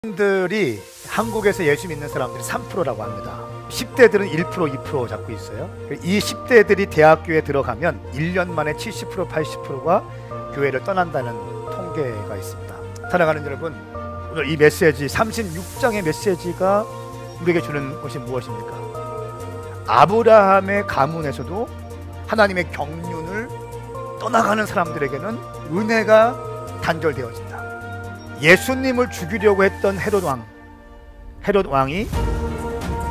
들이 한국에서 예수 믿는 사람들이 3%라고 합니다. 10대들은 1%, 2% 잡고 있어요. 이 10대들이 대학교에 들어가면 1년 만에 70%, 80%가 교회를 떠난다는 통계가 있습니다. 사랑하는 여러분, 오늘 이 메시지 36장의 메시지가 우리에게 주는 것이 무엇입니까? 아브라함의 가문에서도 하나님의 경륜을 떠나가는 사람들에게는 은혜가 단절되어진다. 예수님을 죽이려고 했던 헤롯 왕이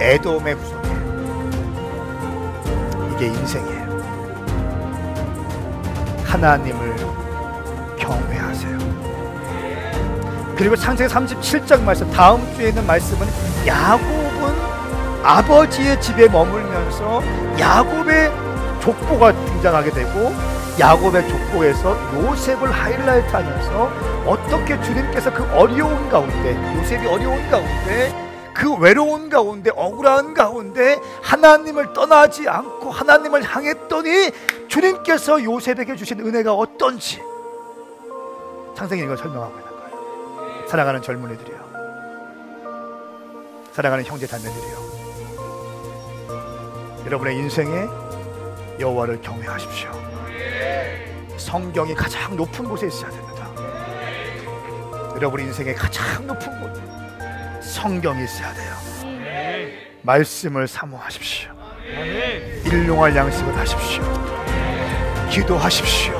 에돔의 후손이에요. 이게 인생이에요. 하나님을 경외하세요. 그리고 창세기 37장 말씀, 다음 주에 있는 말씀은 야곱은 아버지의 집에 머물면서 야곱의 족보가 등장하게 되고, 야곱의 족보에서 요셉을 하이라이트 하면서 어떻게 주님께서 그 어려운 가운데, 요셉이 어려운 가운데, 그 외로운 가운데, 억울한 가운데 하나님을 떠나지 않고 하나님을 향했더니 주님께서 요셉에게 주신 은혜가 어떤지 창세기 이걸 설명하고 있는 거예요. 사랑하는 젊은이들이요, 사랑하는 형제 자매들이요, 여러분의 인생에 여호와를 경외하십시오. 성경이 가장 높은 곳에 있어야 됩니다. 여러분 인생의 가장 높은 곳, 성경이 있어야 돼요. 말씀을 사모하십시오. 일용할 양식을 하십시오. 기도하십시오.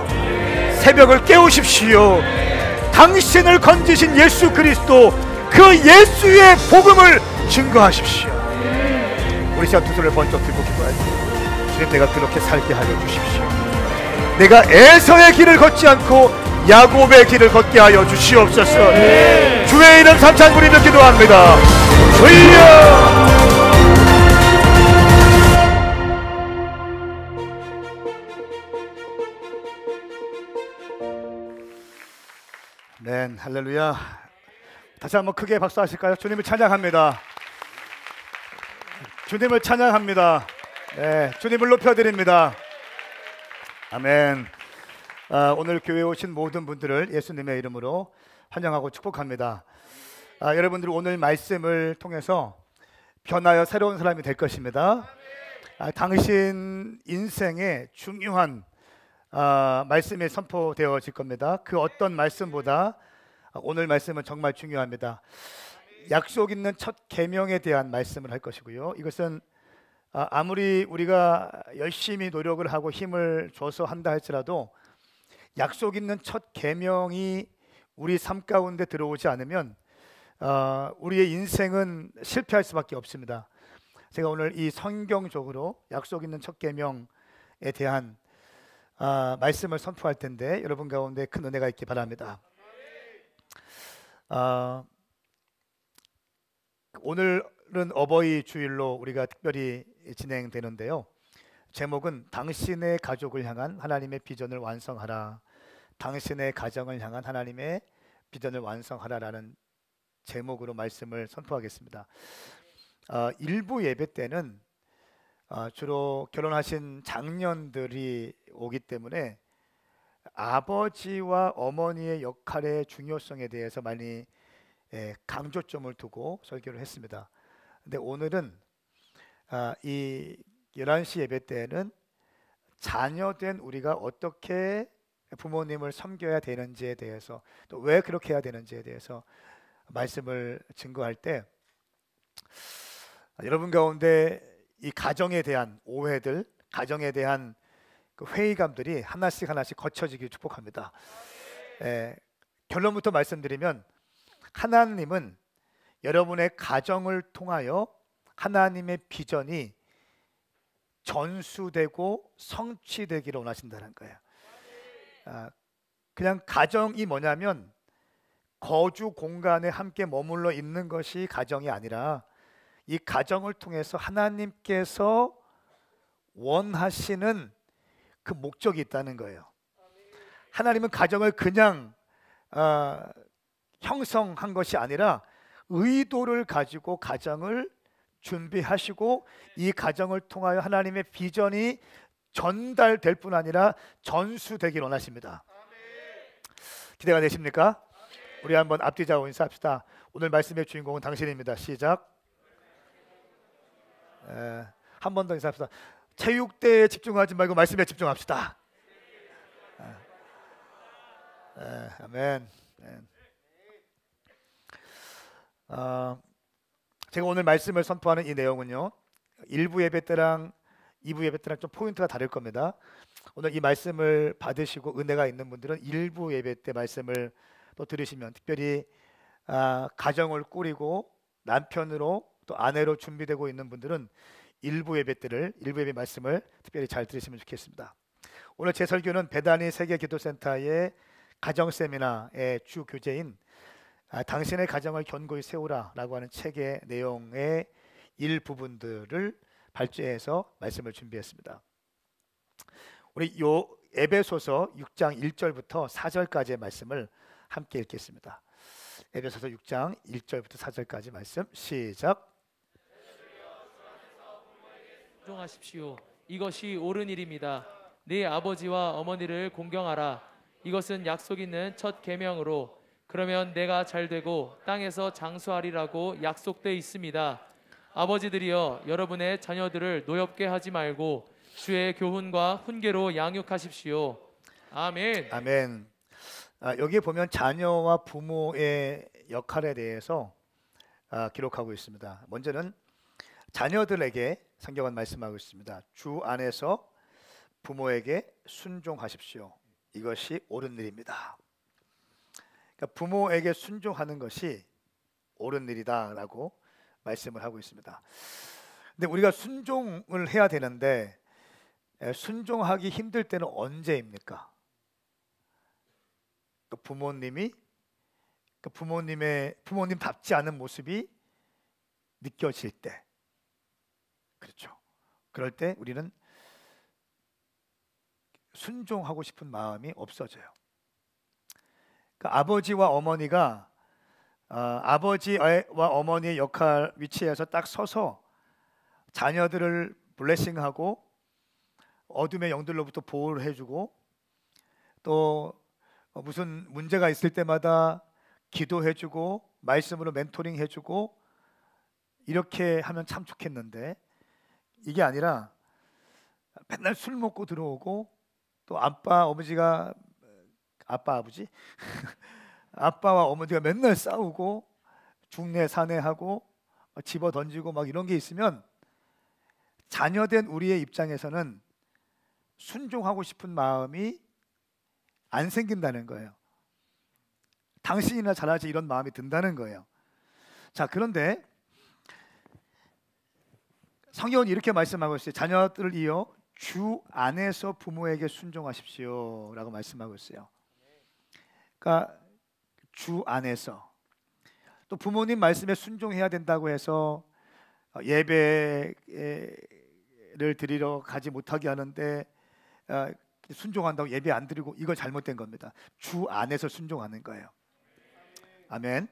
새벽을 깨우십시오. 당신을 건지신 예수 그리스도, 그 예수의 복음을 증거하십시오. 우리 시간 두 손을 번쩍 들고 기도하십시오. 주님, 내가 그렇게 살게 하여 주십시오. 내가 에서의 길을 걷지 않고 야곱의 길을 걷게 하여 주시옵소서. 주의 이름 삼창 부리며 기도합니다. 주여! 네, 할렐루야. 다시 한번 크게 박수하실까요? 주님을 찬양합니다. 주님을 찬양합니다. 네, 주님을 높여드립니다. 아멘. 오늘 교회에 오신 모든 분들을 예수님의 이름으로 환영하고 축복합니다. 여러분들 오늘 말씀을 통해서 변하여 새로운 사람이 될 것입니다. 당신 인생에 중요한 말씀이 선포되어질 겁니다. 그 어떤 말씀보다 오늘 말씀은 정말 중요합니다. 약속 있는 첫 계명에 대한 말씀을 할 것이고요. 이것은 아무리 우리가 열심히 노력을 하고 힘을 줘서 한다 할지라도 약속 있는 첫 계명이 우리 삶 가운데 들어오지 않으면 우리의 인생은 실패할 수밖에 없습니다. 제가 오늘 이 성경적으로 약속 있는 첫 계명에 대한 말씀을 선포할 텐데 여러분 가운데 큰 은혜가 있기 바랍니다. 오늘은 어버이 주일로 우리가 특별히 진행되는데요. 제목은 당신의 가족을 향한 하나님의 비전을 완성하라. 당신의 가정을 향한 하나님의 비전을 완성하라라는 제목으로 말씀을 선포하겠습니다. 일부 예배 때는 주로 결혼하신 장년들이 오기 때문에 아버지와 어머니의 역할의 중요성에 대해서 많이 강조점을 두고 설교를 했습니다. 근데 오늘은 이 11시 예배 때는 자녀된 우리가 어떻게 부모님을 섬겨야 되는지에 대해서, 또 왜 그렇게 해야 되는지에 대해서 말씀을 증거할 때 여러분 가운데 이 가정에 대한 오해들, 가정에 대한 그 회의감들이 하나씩 거쳐지길 축복합니다. 결론부터 말씀드리면 하나님은 여러분의 가정을 통하여 하나님의 비전이 전수되고 성취되기를 원하신다는 거예요. 그냥 가정이 뭐냐면 거주 공간에 함께 머물러 있는 것이 가정이 아니라 이 가정을 통해서 하나님께서 원하시는 그 목적이 있다는 거예요. 하나님은 가정을 그냥 형성한 것이 아니라 의도를 가지고 가정을 준비하시고 이 가정을 통하여 하나님의 비전이 전달될 뿐 아니라 전수되길 원하십니다. 기대가 되십니까? 우리 한번 앞뒤 좌우 인사합시다. 오늘 말씀의 주인공은 당신입니다. 시작. 한 번 더 인사합시다. 체육대에 집중하지 말고 말씀에 집중합시다. 아멘. 제가 오늘 말씀을 선포하는 이 내용은요, 1부 예배 때랑 2부 예배 때랑 좀 포인트가 다를 겁니다. 오늘 이 말씀을 받으시고 은혜가 있는 분들은 1부 예배 때 말씀을 또 들으시면, 특별히 가정을 꾸리고 남편으로 또 아내로 준비되고 있는 분들은 1부 예배 말씀을 특별히 잘 들으시면 좋겠습니다. 오늘 제 설교는 베다니 세계기도센터의 가정 세미나의 주 교재인 당신의 가정을 견고히 세우라라고 하는 책의 내용의 일부분들을 발췌해서 말씀을 준비했습니다. 우리 요 에베소서 6장 1절부터 4절까지의 말씀을 함께 읽겠습니다. 에베소서 6장 1절부터 4절까지 말씀 시작. 순종하십시오. 이것이 옳은 일입니다. 네 아버지와 어머니를 공경하라. 이것은 약속 있는 첫 계명으로 그러면 내가 잘되고 땅에서 장수하리라고 약속돼 있습니다. 아버지들이여 여러분의 자녀들을 노엽게 하지 말고 주의 교훈과 훈계로 양육하십시오. 아멘. 아멘. 여기에 보면 자녀와 부모의 역할에 대해서 기록하고 있습니다. 먼저는 자녀들에게 성경은 말씀하고 있습니다. 주 안에서 부모에게 순종하십시오. 이것이 옳은 일입니다. 그러니까 부모에게 순종하는 것이 옳은 일이다라고 말씀을 하고 있습니다. 근데 우리가 순종을 해야 되는데 순종하기 힘들 때는 언제입니까? 부모님이 부모님답지 않은 모습이 느껴질 때, 그렇죠. 그럴 때 우리는 순종하고 싶은 마음이 없어져요. 그러니까 아버지와 어머니가 아버지와 어머니의 역할 위치에서 딱 서서 자녀들을 블레싱하고 어둠의 영들로부터 보호를 해주고 또 무슨 문제가 있을 때마다 기도해주고 말씀으로 멘토링 해주고 이렇게 하면 참 좋겠는데, 이게 아니라 맨날 술 먹고 들어오고 또 아버지가 아빠와 어머니가 맨날 싸우고 중내사내하고 집어 던지고 막 이런 게 있으면 자녀된 우리의 입장에서는 순종하고 싶은 마음이 안 생긴다는 거예요. 당신이나 잘하지 이런 마음이 든다는 거예요. 자, 그런데 성경은 이렇게 말씀하고 있어요. 자녀들을 이어 주 안에서 부모에게 순종하십시오 라고 말씀하고 있어요. 그러니까 주 안에서, 또 부모님 말씀에 순종해야 된다고 해서 예배를 드리러 가지 못하게 하는데 순종한다고 예배 안 드리고, 이거 잘못된 겁니다. 주 안에서 순종하는 거예요. 아멘.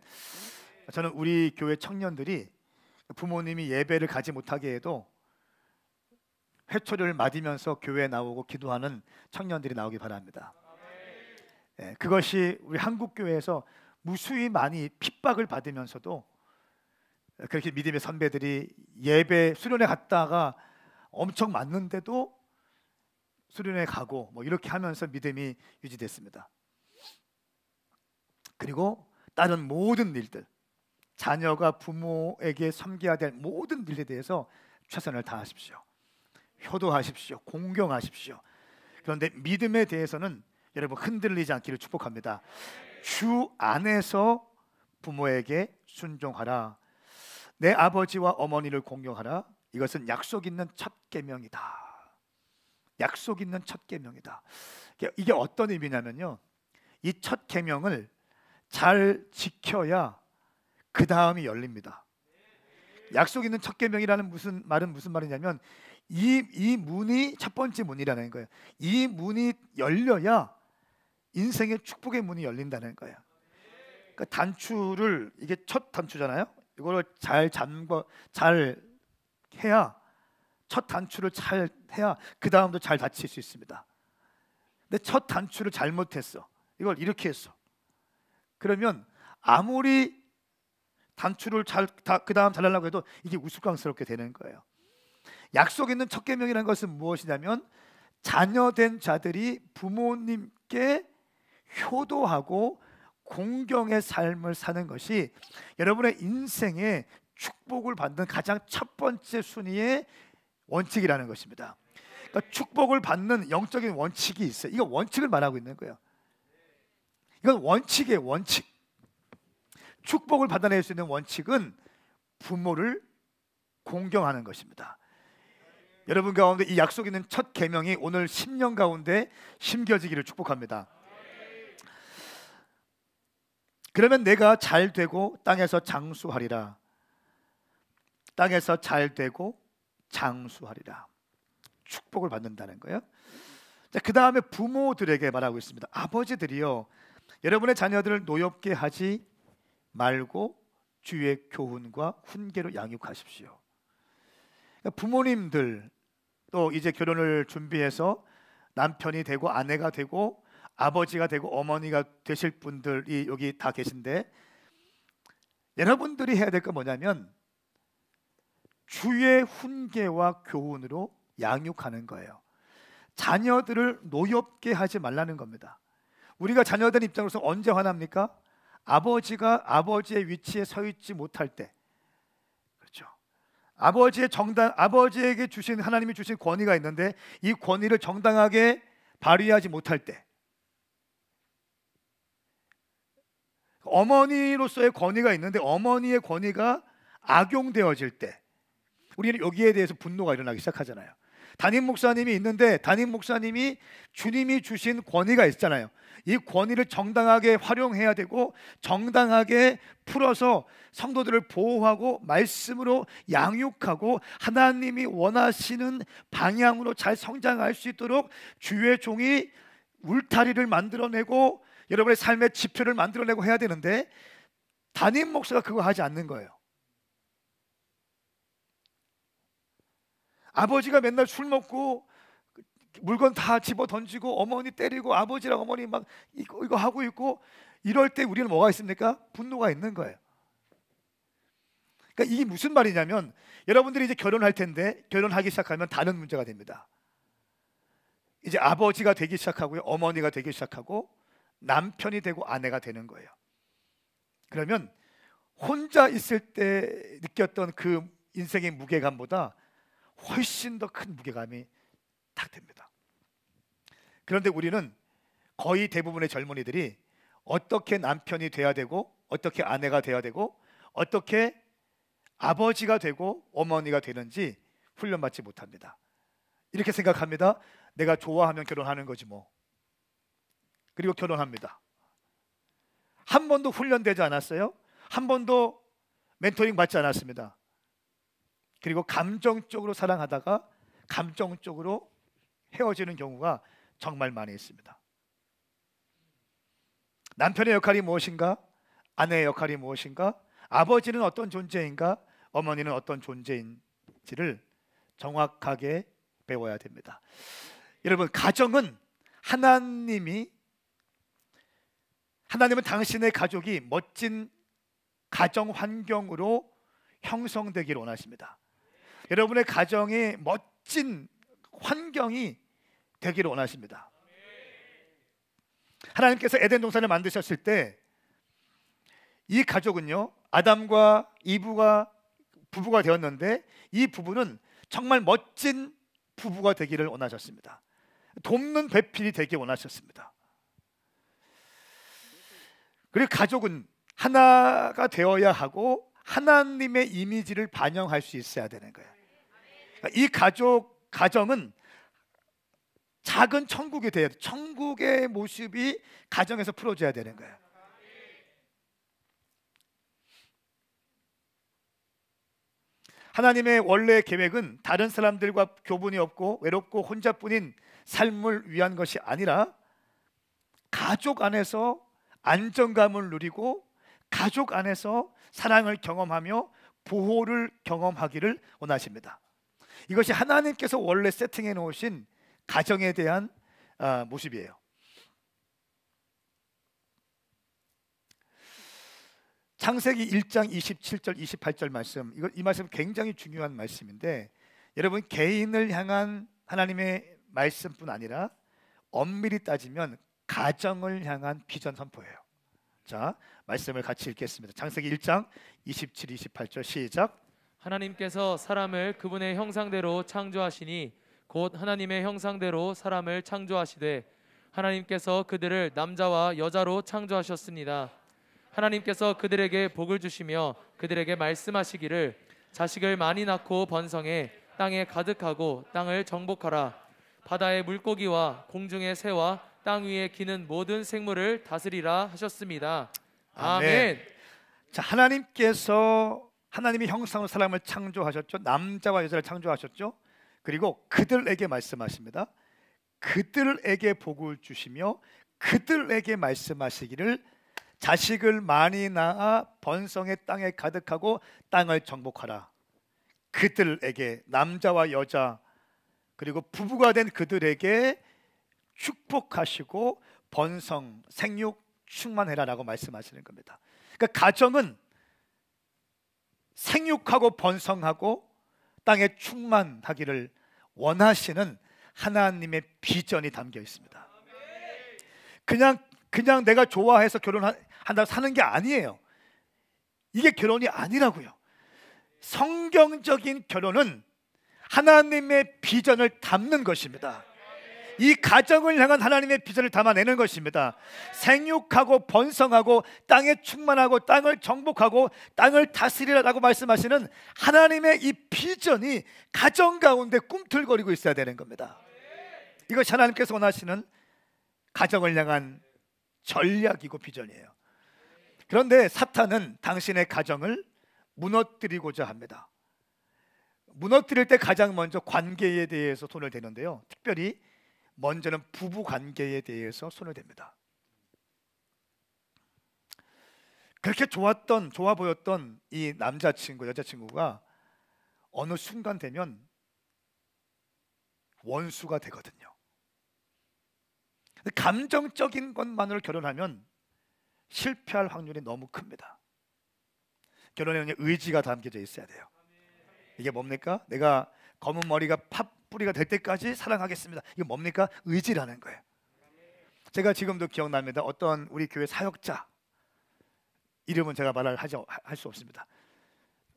저는 우리 교회 청년들이 부모님이 예배를 가지 못하게 해도 회초리를 맞으면서 교회에 나오고 기도하는 청년들이 나오기 바랍니다. 그것이 우리 한국 교회에서 무수히 많이 핍박을 받으면서도 그렇게 믿음의 선배들이 예배 수련회 갔다가 엄청 맞는데도 수련회 가고 뭐 이렇게 하면서 믿음이 유지됐습니다. 그리고 다른 모든 일들, 자녀가 부모에게 섬겨야 될 모든 일에 대해서 최선을 다하십시오. 효도하십시오. 공경하십시오. 그런데 믿음에 대해서는 여러분 흔들리지 않기를 축복합니다. 주 안에서 부모에게 순종하라. 내 아버지와 어머니를 공경하라. 이것은 약속 있는 첫 계명이다. 약속 있는 첫 계명이다. 이게 어떤 의미냐면요, 이 첫 계명을 잘 지켜야 그 다음이 열립니다. 약속 있는 첫 계명이라는 무슨 말이냐면 이 문이 첫 번째 문이라는 거예요. 이 문이 열려야 인생의 축복의 문이 열린다는 거예요. 그러니까 단추를, 이게 첫 단추잖아요. 이거를 잘 해야, 첫 단추를 잘 해야 그 다음도 잘 닫힐 수 있습니다. 근데 첫 단추를 잘못했어. 이걸 이렇게 했어. 그러면 아무리 단추를 그 다음 잘하려고 해도 이게 우스꽝스럽게 되는 거예요. 약속 있는 첫 계명이라는 것은 무엇이냐면 자녀된 자들이 부모님께 효도하고 공경의 삶을 사는 것이 여러분의 인생에 축복을 받는 가장 첫 번째 순위의 원칙이라는 것입니다. 그러니까 축복을 받는 영적인 원칙이 있어요. 이거 원칙을 말하고 있는 거예요. 이건 원칙이에요. 원칙. 축복을 받아낼 수 있는 원칙은 부모를 공경하는 것입니다. 여러분 가운데 이 약속 있는 첫 계명이 오늘 10년 가운데 심겨지기를 축복합니다. 그러면 내가 잘 되고 땅에서 장수하리라. 땅에서 잘 되고 장수하리라. 축복을 받는다는 거예요. 그 다음에 부모들에게 말하고 있습니다. 아버지들이요, 여러분의 자녀들을 노엽게 하지 말고 주의 교훈과 훈계로 양육하십시오. 부모님들, 또 이제 결혼을 준비해서 남편이 되고 아내가 되고 아버지가 되고 어머니가 되실 분들이 여기 다 계신데, 여러분들이 해야 될 건 뭐냐면 주의 훈계와 교훈으로 양육하는 거예요. 자녀들을 노엽게 하지 말라는 겁니다. 우리가 자녀된 입장으로서 언제 화납니까? 아버지가 아버지의 위치에 서 있지 못할 때, 그렇죠? 아버지에게 주신, 하나님이 주신 권위가 있는데 이 권위를 정당하게 발휘하지 못할 때, 어머니로서의 권위가 있는데 어머니의 권위가 악용되어질 때, 우리는 여기에 대해서 분노가 일어나기 시작하잖아요. 담임 목사님이 있는데 담임 목사님이 주님이 주신 권위가 있잖아요. 이 권위를 정당하게 활용해야 되고 정당하게 풀어서 성도들을 보호하고 말씀으로 양육하고 하나님이 원하시는 방향으로 잘 성장할 수 있도록 주의 종이 울타리를 만들어내고 여러분의 삶의 지표를 만들어내고 해야 되는데, 담임 목사가 그거 하지 않는 거예요. 아버지가 맨날 술 먹고 물건 다 집어 던지고 어머니 때리고 아버지랑 어머니 막 이거 하고 있고, 이럴 때 우리는 뭐가 있습니까? 분노가 있는 거예요. 그러니까 이게 무슨 말이냐면, 여러분들이 이제 결혼할 텐데 결혼하기 시작하면 다른 문제가 됩니다. 이제 아버지가 되기 시작하고요, 어머니가 되기 시작하고 남편이 되고 아내가 되는 거예요. 그러면 혼자 있을 때 느꼈던 그 인생의 무게감보다 훨씬 더 큰 무게감이 딱 됩니다. 그런데 우리는 거의 대부분의 젊은이들이 어떻게 남편이 돼야 되고 어떻게 아내가 돼야 되고 어떻게 아버지가 되고 어머니가 되는지 훈련받지 못합니다. 이렇게 생각합니다. 내가 좋아하면 결혼하는 거지 뭐. 그리고 결혼합니다. 한 번도 훈련되지 않았어요. 한 번도 멘토링 받지 않았습니다. 그리고 감정적으로 사랑하다가 감정적으로 헤어지는 경우가 정말 많이 있습니다. 남편의 역할이 무엇인가? 아내의 역할이 무엇인가? 아버지는 어떤 존재인가? 어머니는 어떤 존재인지를 정확하게 배워야 됩니다. 여러분, 가정은 하나님은 당신의 가족이 멋진 가정 환경으로 형성되기를 원하십니다. 여러분의 가정이 멋진 환경이 되기를 원하십니다. 하나님께서 에덴 동산을 만드셨을 때 이 가족은요, 아담과 이브가 부부가 되었는데 이 부부는 정말 멋진 부부가 되기를 원하셨습니다. 돕는 배필이 되기 원하셨습니다. 그리고 가족은 하나가 되어야 하고 하나님의 이미지를 반영할 수 있어야 되는 거예요. 이 가정은 작은 천국이 돼야 돼요. 천국의 모습이 가정에서 풀어져야 되는 거예요. 하나님의 원래 계획은 다른 사람들과 교분이 없고 외롭고 혼자뿐인 삶을 위한 것이 아니라 가족 안에서 안정감을 누리고 가족 안에서 사랑을 경험하며 보호를 경험하기를 원하십니다. 이것이 하나님께서 원래 세팅해 놓으신 가정에 대한 모습이에요. 창세기 1장 27절 28절 말씀, 이 말씀 굉장히 중요한 말씀인데, 여러분 개인을 향한 하나님의 말씀뿐 아니라 엄밀히 따지면 가정을 향한 비전 선포예요. 자, 말씀을 같이 읽겠습니다. 창세기 1장 27, 28절 시작. 하나님께서 사람을 그분의 형상대로 창조하시니 곧 하나님의 형상대로 사람을 창조하시되 하나님께서 그들을 남자와 여자로 창조하셨습니다. 하나님께서 그들에게 복을 주시며 그들에게 말씀하시기를 자식을 많이 낳고 번성해 땅에 가득하고 땅을 정복하라. 바다의 물고기와 공중의 새와 땅 위에 기는 모든 생물을 다스리라 하셨습니다. 아멘. 자, 하나님께서 하나님의 형상으로 사람을 창조하셨죠. 남자와 여자를 창조하셨죠. 그리고 그들에게 말씀하십니다. 그들에게 복을 주시며 그들에게 말씀하시기를 자식을 많이 낳아 번성의 땅에 가득하고 땅을 정복하라. 그들에게, 남자와 여자 그리고 부부가 된 그들에게 축복하시고 번성, 생육, 충만해라라고 말씀하시는 겁니다. 그러니까 가정은 생육하고 번성하고 땅에 충만하기를 원하시는 하나님의 비전이 담겨 있습니다. 그냥 내가 좋아해서 결혼한다고 사는 게 아니에요. 이게 결혼이 아니라고요. 성경적인 결혼은 하나님의 비전을 담는 것입니다. 이 가정을 향한 하나님의 비전을 담아내는 것입니다. 생육하고 번성하고 땅에 충만하고 땅을 정복하고 땅을 다스리라고 말씀하시는 하나님의 이 비전이 가정 가운데 꿈틀거리고 있어야 되는 겁니다. 이것이 하나님께서 원하시는 가정을 향한 전략이고 비전이에요. 그런데 사탄은 당신의 가정을 무너뜨리고자 합니다. 무너뜨릴 때 가장 먼저 관계에 대해서 손을 대는데요, 특별히 먼저는 부부 관계에 대해서 손을 댑니다. 그렇게 좋아 보였던 이 남자친구, 여자친구가 어느 순간 되면 원수가 되거든요. 감정적인 것만으로 결혼하면 실패할 확률이 너무 큽니다. 결혼에는 의지가 담겨져 있어야 돼요. 이게 뭡니까? 내가 검은 머리가 팥뿌리가 될 때까지 사랑하겠습니다. 이게 뭡니까? 의지라는 거예요. 제가 지금도 기억납니다. 어떤 우리 교회 사역자, 이름은 제가 할 수 없습니다.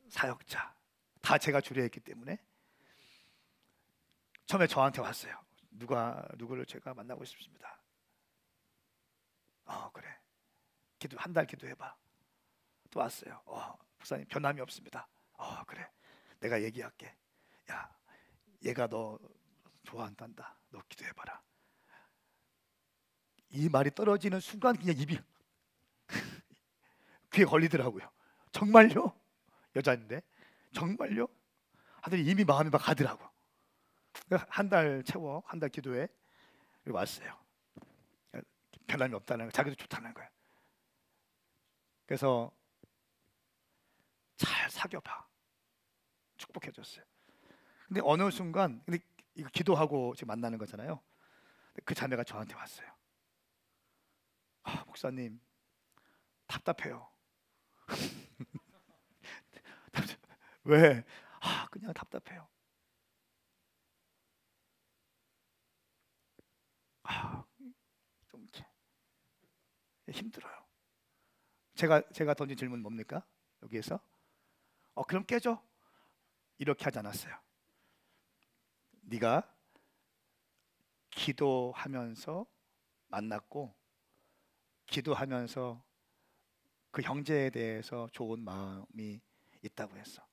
사역자, 다 제가 주례했기 때문에 처음에 저한테 왔어요. 누구를 제가 만나고 싶습니다. 그래. 한 달 기도해봐. 또 왔어요. 목사님 변함이 없습니다. 그래. 내가 얘기할게. 야, 얘가 너 좋아한단다. 너 기도해봐라. 이 말이 떨어지는 순간 그냥 입이 귀에 걸리더라고요. 정말요? 여자인데 정말요? 하더니 이미 마음이 막 가더라고. 한 달 기도해. 그리고 왔어요. 변함이 없다는 거, 자기도 좋다는 거야. 그래서 잘 사귀어봐. 축복해줬어요. 근데 어느 순간, 근데 이거 기도하고 지금 만나는 거잖아요. 그 자매가 저한테 왔어요. 목사님 답답해요. 왜? 그냥 답답해요. 좀 힘들어요. 제가 던진 질문 뭡니까? 여기에서 그럼 깨져? 이렇게 하지 않았어요. 네가 기도하면서 만났고 기도하면서 그 형제에 대해서 좋은 마음이 있다고 했어.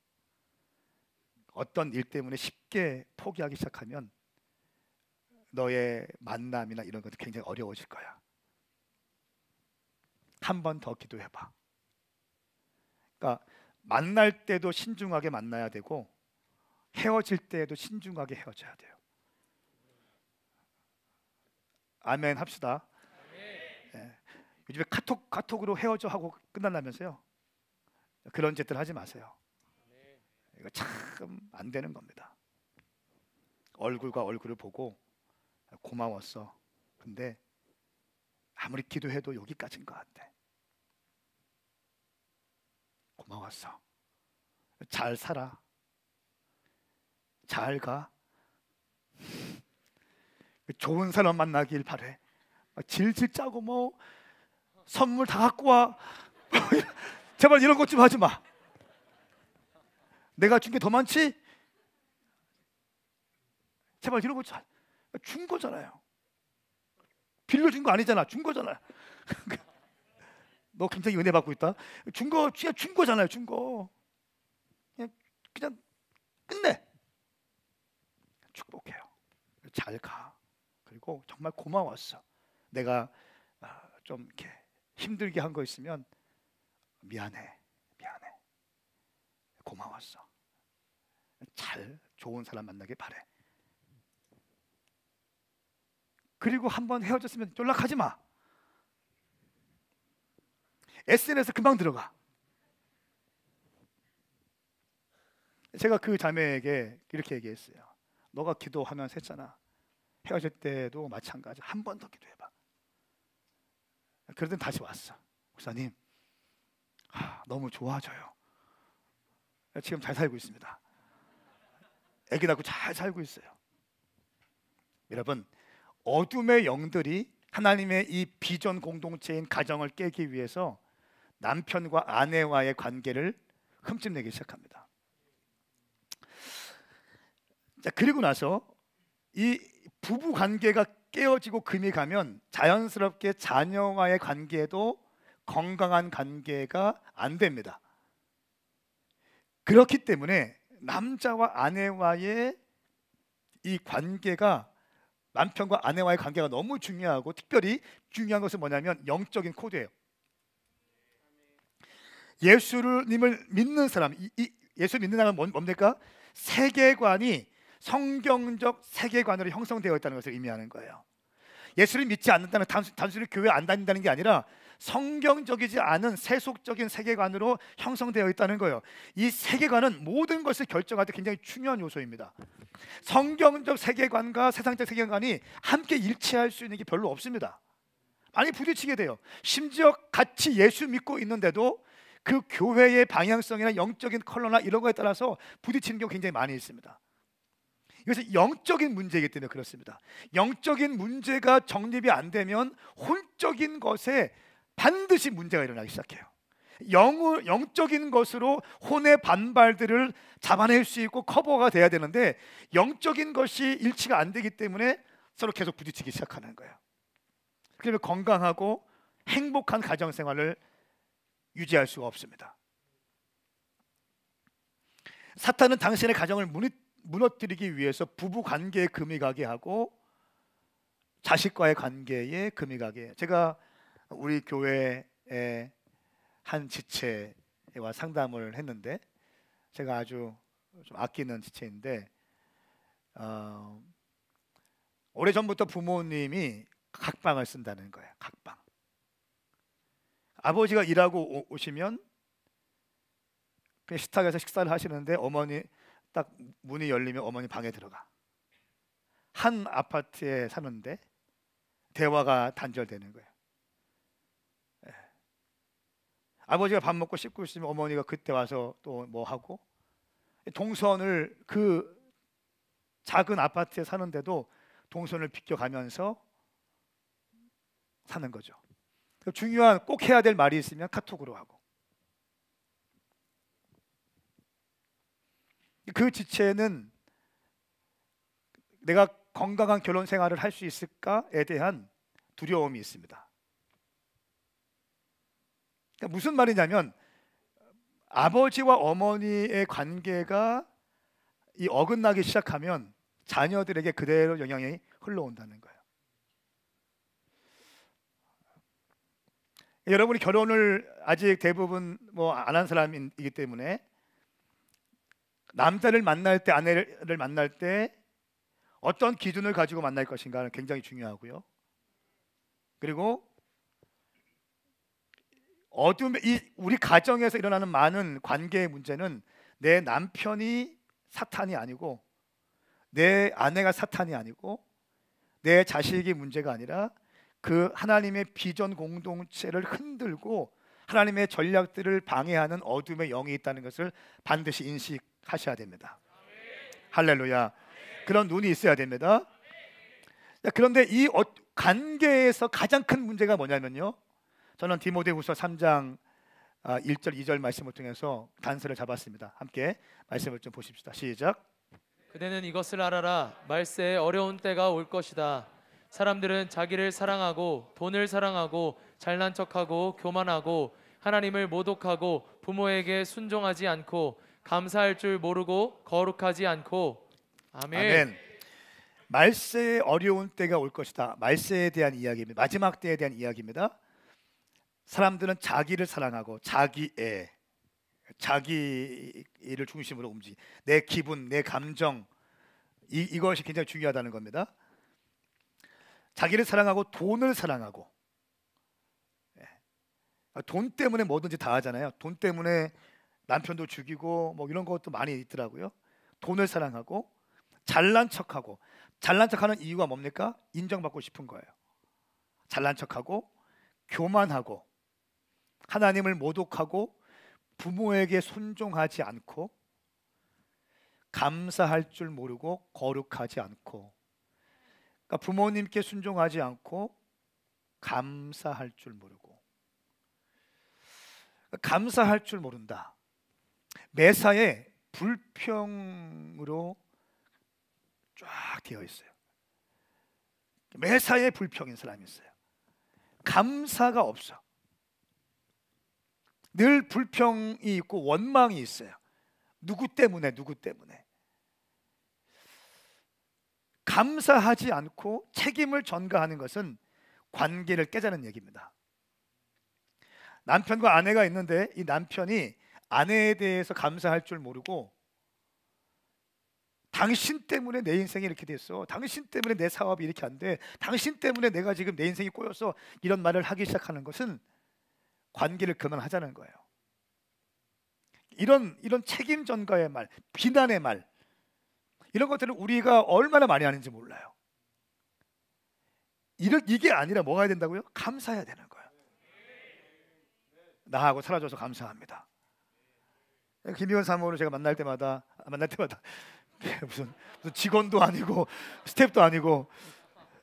어떤 일 때문에 쉽게 포기하기 시작하면 너의 만남이나 이런 것도 굉장히 어려워질 거야. 한 번 더 기도해봐. 그러니까 만날 때도 신중하게 만나야 되고 헤어질 때에도 신중하게 헤어져야 돼요. 아멘 합시다. 네. 요즘에 카톡으로 헤어져 하고 끝난다면서요. 그런 짓들 하지 마세요. 이거 참 안 되는 겁니다. 얼굴과 얼굴을 보고 고마웠어. 근데 아무리 기도해도 여기까지인 것 같아. 고마웠어. 잘 살아. 잘 가. 좋은 사람 만나길 바래. 질질 짜고 뭐 선물 다 갖고 와. 제발 이런 것 좀 하지 마. 내가 준 게 더 많지? 제발 이런 거 준 거잖아요. 빌려준 거 아니잖아. 준 거잖아요. 너 굉장히 은혜 받고 있다. 준 거잖아요. 준 거. 그냥 끝내. 축복해요. 잘 가. 그리고 정말 고마웠어. 내가 좀 이렇게 힘들게 한 거 있으면 미안해. 고마웠어. 좋은 사람 만나길 바래. 그리고 한번 헤어졌으면 연락하지 마. SNS 금방 들어가. 제가 그 자매에게 이렇게 얘기했어요. 너가 기도하면서 했잖아. 헤어질 때도 마찬가지. 한 번 더 기도해봐. 그러더니 다시 왔어. 목사님, 너무 좋아져요. 지금 잘 살고 있습니다. 애기 낳고 잘 살고 있어요. 여러분, 어둠의 영들이 하나님의 이 비전 공동체인 가정을 깨기 위해서 남편과 아내와의 관계를 흠집내기 시작합니다. 자, 그리고 나서 이 부부 관계가 깨어지고 금이 가면 자연스럽게 자녀와의 관계도 건강한 관계가 안 됩니다. 그렇기 때문에 남자와 아내와의 이 관계가, 남편과 아내와의 관계가 너무 중요하고, 특별히 중요한 것은 뭐냐면 영적인 코드예요. 예수님을 믿는 사람, 예수 믿는 사람은 뭡니까? 세계관이 성경적 세계관으로 형성되어 있다는 것을 의미하는 거예요. 예수를 믿지 않는다는 단순히 교회 안 다닌다는 게 아니라 성경적이지 않은 세속적인 세계관으로 형성되어 있다는 거예요. 이 세계관은 모든 것을 결정할 때 굉장히 중요한 요소입니다. 성경적 세계관과 세상적 세계관이 함께 일치할 수 있는 게 별로 없습니다. 많이 부딪히게 돼요. 심지어 같이 예수 믿고 있는데도 그 교회의 방향성이나 영적인 컬러나 이런 거에 따라서 부딪히는 경우 굉장히 많이 있습니다. 이것은 영적인 문제이기 때문에 그렇습니다. 영적인 문제가 정립이 안 되면 혼적인 것에 반드시 문제가 일어나기 시작해요. 영적인 것으로 혼의 반발들을 잡아낼 수 있고 커버가 돼야 되는데, 영적인 것이 일치가 안 되기 때문에 서로 계속 부딪히기 시작하는 거예요. 그러면 건강하고 행복한 가정생활을 유지할 수가 없습니다. 사탄은 당신의 가정을 무너뜨리기 위해서 부부 관계에 금이 가게 하고 자식과의 관계에 금이 가게 해요. 제가 우리 교회의 한 지체와 상담을 했는데, 제가 아주 좀 아끼는 지체인데, 오래전부터 부모님이 각방을 쓴다는 거예요. 각방. 아버지가 일하고 오시면 그냥 식탁에서 식사를 하시는데 어머니 딱 문이 열리면 어머니 방에 들어가. 한 아파트에 사는데 대화가 단절되는 거예요. 아버지가 밥 먹고 씻고 있으면 어머니가 그때 와서 또 뭐 하고, 동선을, 그 작은 아파트에 사는데도 동선을 비껴가면서 사는 거죠. 중요한 꼭 해야 될 말이 있으면 카톡으로 하고. 그 지체는 내가 건강한 결혼 생활을 할 수 있을까에 대한 두려움이 있습니다. 그러니까 무슨 말이냐면, 아버지와 어머니의 관계가 이 어긋나기 시작하면 자녀들에게 그대로 영향이 흘러온다는 거예요. 여러분이 결혼을 아직 대부분 뭐 안 한 사람이기 때문에 남자를 만날 때, 아내를 만날 때 어떤 기준을 가지고 만날 것인가는 굉장히 중요하고요. 그리고 우리 가정에서 일어나는 많은 관계의 문제는 내 남편이 사탄이 아니고, 내 아내가 사탄이 아니고, 내 자식이 문제가 아니라 그 하나님의 비전 공동체를 흔들고 하나님의 전략들을 방해하는 어둠의 영이 있다는 것을 반드시 인식하셔야 됩니다. 할렐루야. 그런 눈이 있어야 됩니다. 그런데 이 관계에서 가장 큰 문제가 뭐냐면요, 저는 디모데후서 3장 1절 2절 말씀을 통해서 단서를 잡았습니다. 함께 말씀을 좀 보십시다. 시작. 그대는 이것을 알아라. 말세에 어려운 때가 올 것이다. 사람들은 자기를 사랑하고 돈을 사랑하고 잘난 척하고 교만하고 하나님을 모독하고 부모에게 순종하지 않고 감사할 줄 모르고 거룩하지 않고. 아멘. 아멘. 말세에 어려운 때가 올 것이다. 말세에 대한 이야기입니다. 마지막 때에 대한 이야기입니다. 사람들은 자기를 사랑하고 자기를 중심으로 움직이, 내 기분, 내 감정, 이것이 굉장히 중요하다는 겁니다. 자기를 사랑하고 돈을 사랑하고, 돈 때문에 뭐든지 다 하잖아요. 돈 때문에 남편도 죽이고 뭐 이런 것도 많이 있더라고요. 돈을 사랑하고 잘난 척하고, 잘난 척하는 이유가 뭡니까? 인정받고 싶은 거예요. 잘난 척하고 교만하고 하나님을 모독하고 부모에게 순종하지 않고 감사할 줄 모르고 거룩하지 않고, 그러니까 부모님께 순종하지 않고 감사할 줄 모르고, 감사할 줄 모른다. 매사에 불평으로 쫙 되어 있어요. 매사에 불평인 사람이 있어요. 감사가 없어. 늘 불평이 있고 원망이 있어요. 누구 때문에. 감사하지 않고 책임을 전가하는 것은 관계를 깨자는 얘기입니다. 남편과 아내가 있는데 이 남편이 아내에 대해서 감사할 줄 모르고, 당신 때문에 내 인생이 이렇게 됐어, 당신 때문에 내 사업이 이렇게 안 돼, 당신 때문에 내가 지금 내 인생이 꼬였어, 이런 말을 하기 시작하는 것은 관계를 그만하자는 거예요. 이런 책임 전가의 말, 비난의 말, 이런 것들은 우리가 얼마나 많이 하는지 몰라요. 이게 아니라 뭐가 해야 된다고요? 감사해야 되는 거예요. 나하고 살아줘서 감사합니다. 김희원 사모를 제가 만날 때마다 무슨 직원도 아니고 스태프도 아니고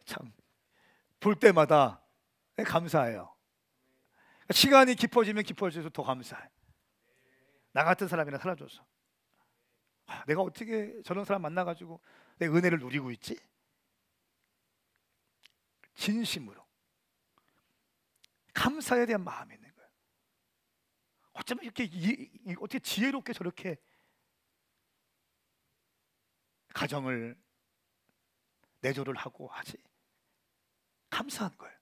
참 볼 때마다 감사해요. 시간이 깊어지면 깊어질수록 더 감사해. 나 같은 사람이나 살아줘서. 내가 어떻게 저런 사람 만나가지고 내 은혜를 누리고 있지? 진심으로 감사에 대한 마음이 있는 거예요. 어쩌면 이렇게 어떻게 지혜롭게 저렇게 가정을 내조를 하고 하지? 감사한 거예요.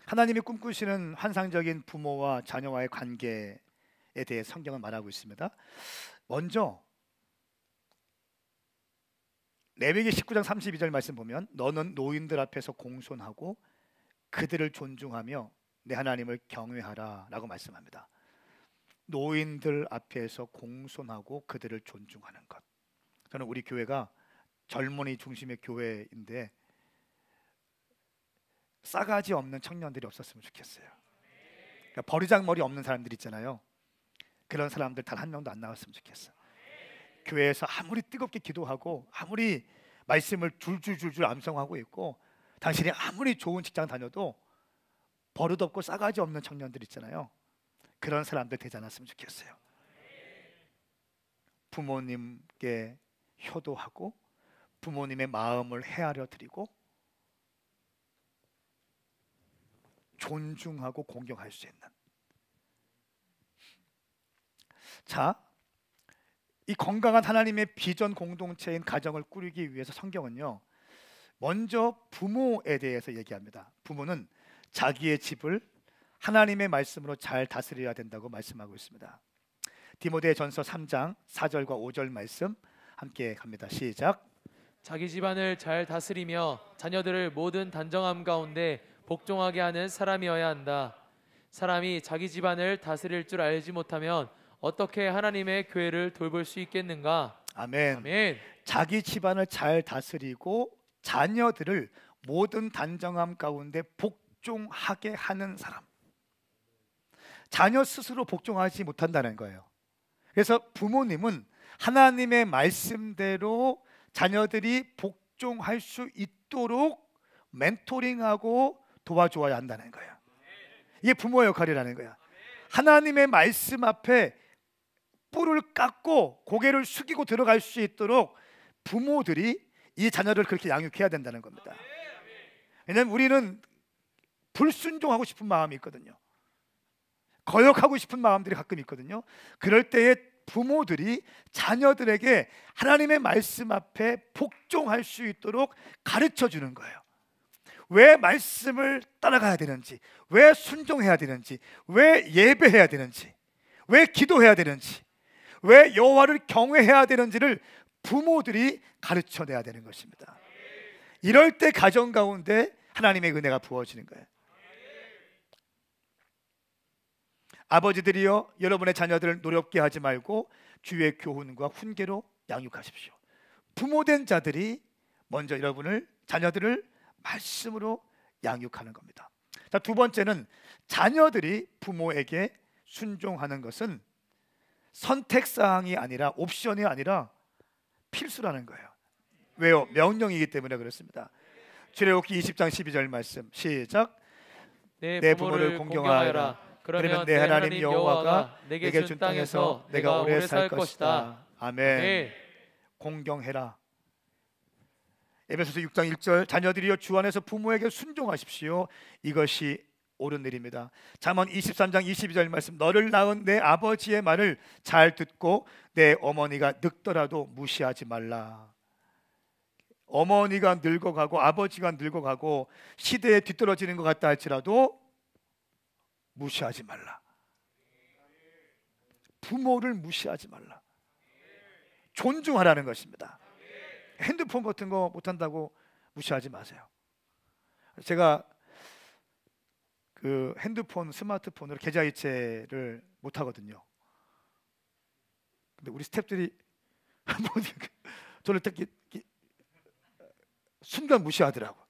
하나님이 꿈꾸시는 환상적인 부모와 자녀와의 관계에 대해 성경은 말하고 있습니다. 먼저 레위기 19장 32절 말씀 보면, 너는 노인들 앞에서 공손하고 그들을 존중하며 내 하나님을 경외하라 라고 말씀합니다. 노인들 앞에서 공손하고 그들을 존중하는 것. 저는 우리 교회가 젊은이 중심의 교회인데 싸가지 없는 청년들이 없었으면 좋겠어요. 그러니까 버리장머리 없는 사람들 있잖아요. 그런 사람들 단 한 명도 안 나왔으면 좋겠어. 교회에서 아무리 뜨겁게 기도하고 아무리 말씀을 줄줄줄줄 암송하고 있고 당신이 아무리 좋은 직장 다녀도 버릇없고 싸가지 없는 청년들 있잖아요. 그런 사람들 되지 않았으면 좋겠어요. 부모님께 효도하고 부모님의 마음을 헤아려 드리고 존중하고 공경할 수 있는. 자, 이 건강한 하나님의 비전 공동체인 가정을 꾸리기 위해서 성경은요, 먼저 부모에 대해서 얘기합니다. 부모는 자기의 집을 하나님의 말씀으로 잘 다스려야 된다고 말씀하고 있습니다. 디모데전서 3장 4절과 5절 말씀 함께 갑니다. 시작. 자기 집안을 잘 다스리며 자녀들을 모든 단정함 가운데 복종하게 하는 사람이어야 한다. 사람이 자기 집안을 다스릴 줄 알지 못하면 어떻게 하나님의 교회를 돌볼 수 있겠는가? 아멘. 아멘. 자기 집안을 잘 다스리고 자녀들을 모든 단정함 가운데 복종하게 하는 사람. 자녀 스스로 복종하지 못한다는 거예요. 그래서 부모님은 하나님의 말씀대로 자녀들이 복종할 수 있도록 멘토링하고 도와줘야 한다는 거예요. 이게 부모의 역할이라는 거야. 하나님의 말씀 앞에 뿔을 깎고 고개를 숙이고 들어갈 수 있도록 부모들이 이 자녀를 그렇게 양육해야 된다는 겁니다. 왜냐하면 우리는 불순종하고 싶은 마음이 있거든요. 거역하고 싶은 마음들이 가끔 있거든요. 그럴 때에 부모들이 자녀들에게 하나님의 말씀 앞에 복종할 수 있도록 가르쳐 주는 거예요. 왜 말씀을 따라가야 되는지, 왜 순종해야 되는지, 왜 예배해야 되는지, 왜 기도해야 되는지, 왜 여호와를 경외해야 되는지를 부모들이 가르쳐내야 되는 것입니다. 이럴 때 가정 가운데 하나님의 은혜가 부어지는 거예요. 아버지들이여, 여러분의 자녀들을 노렵게 하지 말고 주의 교훈과 훈계로 양육하십시오. 부모된 자들이 먼저 여러분을, 자녀들을 말씀으로 양육하는 겁니다. 자, 두 번째는 자녀들이 부모에게 순종하는 것은 선택사항이 아니라, 옵션이 아니라 필수라는 거예요. 왜요? 명령이기 때문에 그렇습니다. 출애굽기 20장 12절 말씀 시작. 내 부모를 공경하여라. 그러면 내 하나님 여호와가 내게 준 땅에서 내가 오래 살 것이다. 아멘. 공경해라. 에베소서 6장 1절 자녀들이여 주 안에서 부모에게 순종하십시오. 이것이 옳은 일입니다. 잠언 23장 22절 말씀 너를 낳은 내 아버지의 말을 잘 듣고 내 어머니가 늙더라도 무시하지 말라. 어머니가 늙어가고 아버지가 늙어가고 시대에 뒤떨어지는 것 같다 할지라도 무시하지 말라. 부모를 무시하지 말라. 존중하라는 것입니다. 핸드폰 같은 거 못한다고 무시하지 마세요. 제가 그 핸드폰, 스마트폰으로 계좌이체를 못하거든요. 근데 우리 스태프들이 저를 딱 순간 무시하더라고.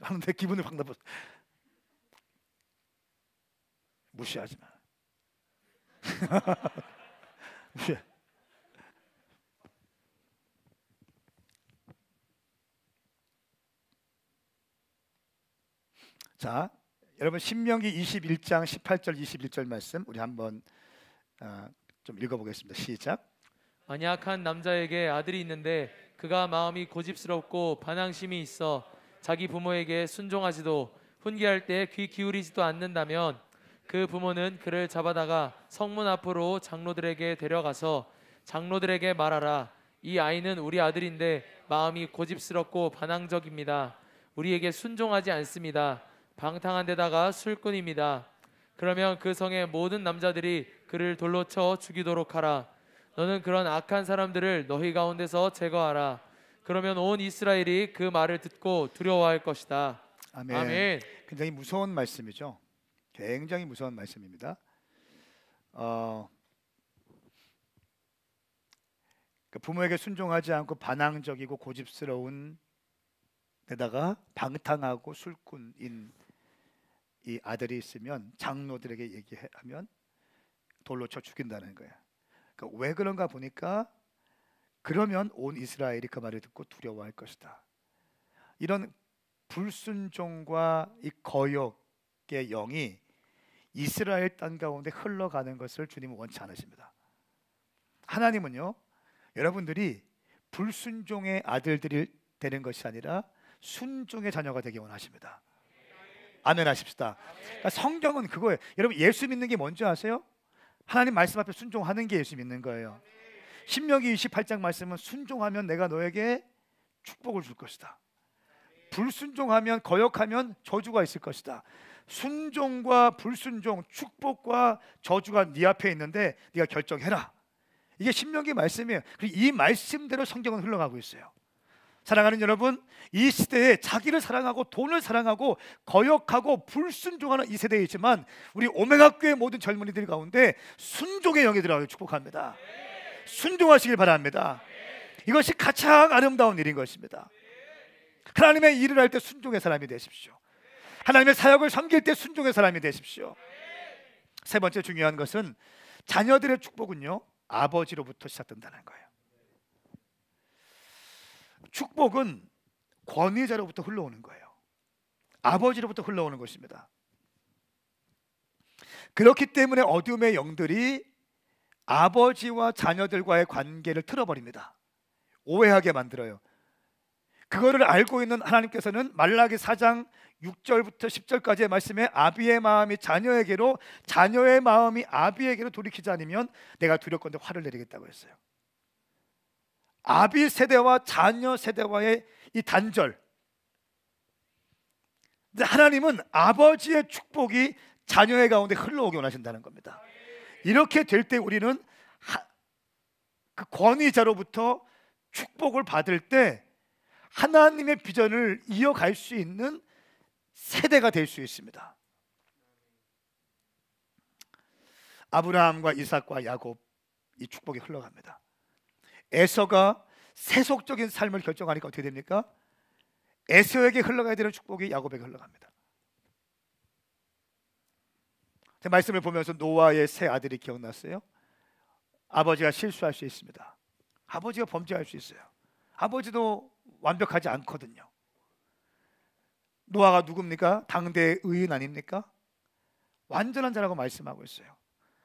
하는데 기분을 확 나빠. 무시하지 마. 무시해. 자, 여러분 신명기 21장 18절 21절 말씀 우리 한번 좀 읽어보겠습니다. 시작. 만약 한 남자에게 아들이 있는데 그가 마음이 고집스럽고 반항심이 있어 자기 부모에게 순종하지도 훈계할 때 귀 기울이지도 않는다면 그 부모는 그를 잡아다가 성문 앞으로 장로들에게 데려가서 장로들에게 말하라. 이 아이는 우리 아들인데 마음이 고집스럽고 반항적입니다. 우리에게 순종하지 않습니다. 방탕한 데다가 술꾼입니다. 그러면 그 성의 모든 남자들이 그를 돌로 쳐 죽이도록 하라. 너는 그런 악한 사람들을 너희 가운데서 제거하라. 그러면 온 이스라엘이 그 말을 듣고 두려워할 것이다. 아멘. 아멘. 굉장히 무서운 말씀이죠. 굉장히 무서운 말씀입니다. 부모에게 순종하지 않고 반항적이고 고집스러운 데다가 방탕하고 술꾼인 이 아들이 있으면 장로들에게 얘기하면 돌로 쳐 죽인다는 거예요. 그러니까 왜 그런가 보니까 그러면 온 이스라엘이 그 말을 듣고 두려워할 것이다. 이런 불순종과 이 거역의 영이 이스라엘 땅 가운데 흘러가는 것을 주님은 원치 않으십니다. 하나님은요, 여러분들이 불순종의 아들들이 되는 것이 아니라 순종의 자녀가 되기 원하십니다. 아멘 하십시다. 그러니까 성경은 그거예요. 여러분 예수 믿는 게 뭔지 아세요? 하나님 말씀 앞에 순종하는 게 예수 믿는 거예요. 신명기 28장 말씀은 순종하면 내가 너에게 축복을 줄 것이다. 불순종하면, 거역하면 저주가 있을 것이다. 순종과 불순종, 축복과 저주가 네 앞에 있는데 네가 결정해라. 이게 신명기 말씀이에요. 그리고 이 말씀대로 성경은 흘러가고 있어요. 사랑하는 여러분, 이 시대에 자기를 사랑하고 돈을 사랑하고 거역하고 불순종하는 이 세대에 있지만 우리 오메가 교회 모든 젊은이들 가운데 순종의 영이 들어가길 축복합니다. 순종하시길 바랍니다. 이것이 가장 아름다운 일인 것입니다. 하나님의 일을 할 때 순종의 사람이 되십시오. 하나님의 사역을 섬길 때 순종의 사람이 되십시오. 세 번째 중요한 것은 자녀들의 축복은요, 아버지로부터 시작된다는 거예요. 축복은 권위자로부터 흘러오는 거예요. 아버지로부터 흘러오는 것입니다. 그렇기 때문에 어둠의 영들이 아버지와 자녀들과의 관계를 틀어버립니다. 오해하게 만들어요. 그거를 알고 있는 하나님께서는 말라기 4장 6절부터 10절까지의 말씀에 아비의 마음이 자녀에게로, 자녀의 마음이 아비에게로 돌이키지 않으면 내가 두렵건대 화를 내리겠다고 했어요. 아비 세대와 자녀 세대와의 이 단절, 하나님은 아버지의 축복이 자녀의 가운데 흘러오게 원하신다는 겁니다. 이렇게 될 때 우리는 그 권위자로부터 축복을 받을 때 하나님의 비전을 이어갈 수 있는 세대가 될 수 있습니다. 아브라함과 이삭과 야곱, 이 축복이 흘러갑니다. 에서가 세속적인 삶을 결정하니까 어떻게 됩니까? 에서에게 흘러가야 되는 축복이 야곱에게 흘러갑니다. 제 말씀을 보면서 노아의 세 아들이 기억났어요? 아버지가 실수할 수 있습니다. 아버지가 범죄할 수 있어요. 아버지도 완벽하지 않거든요. 노아가 누굽니까? 당대의 의인 아닙니까? 완전한 자라고 말씀하고 있어요.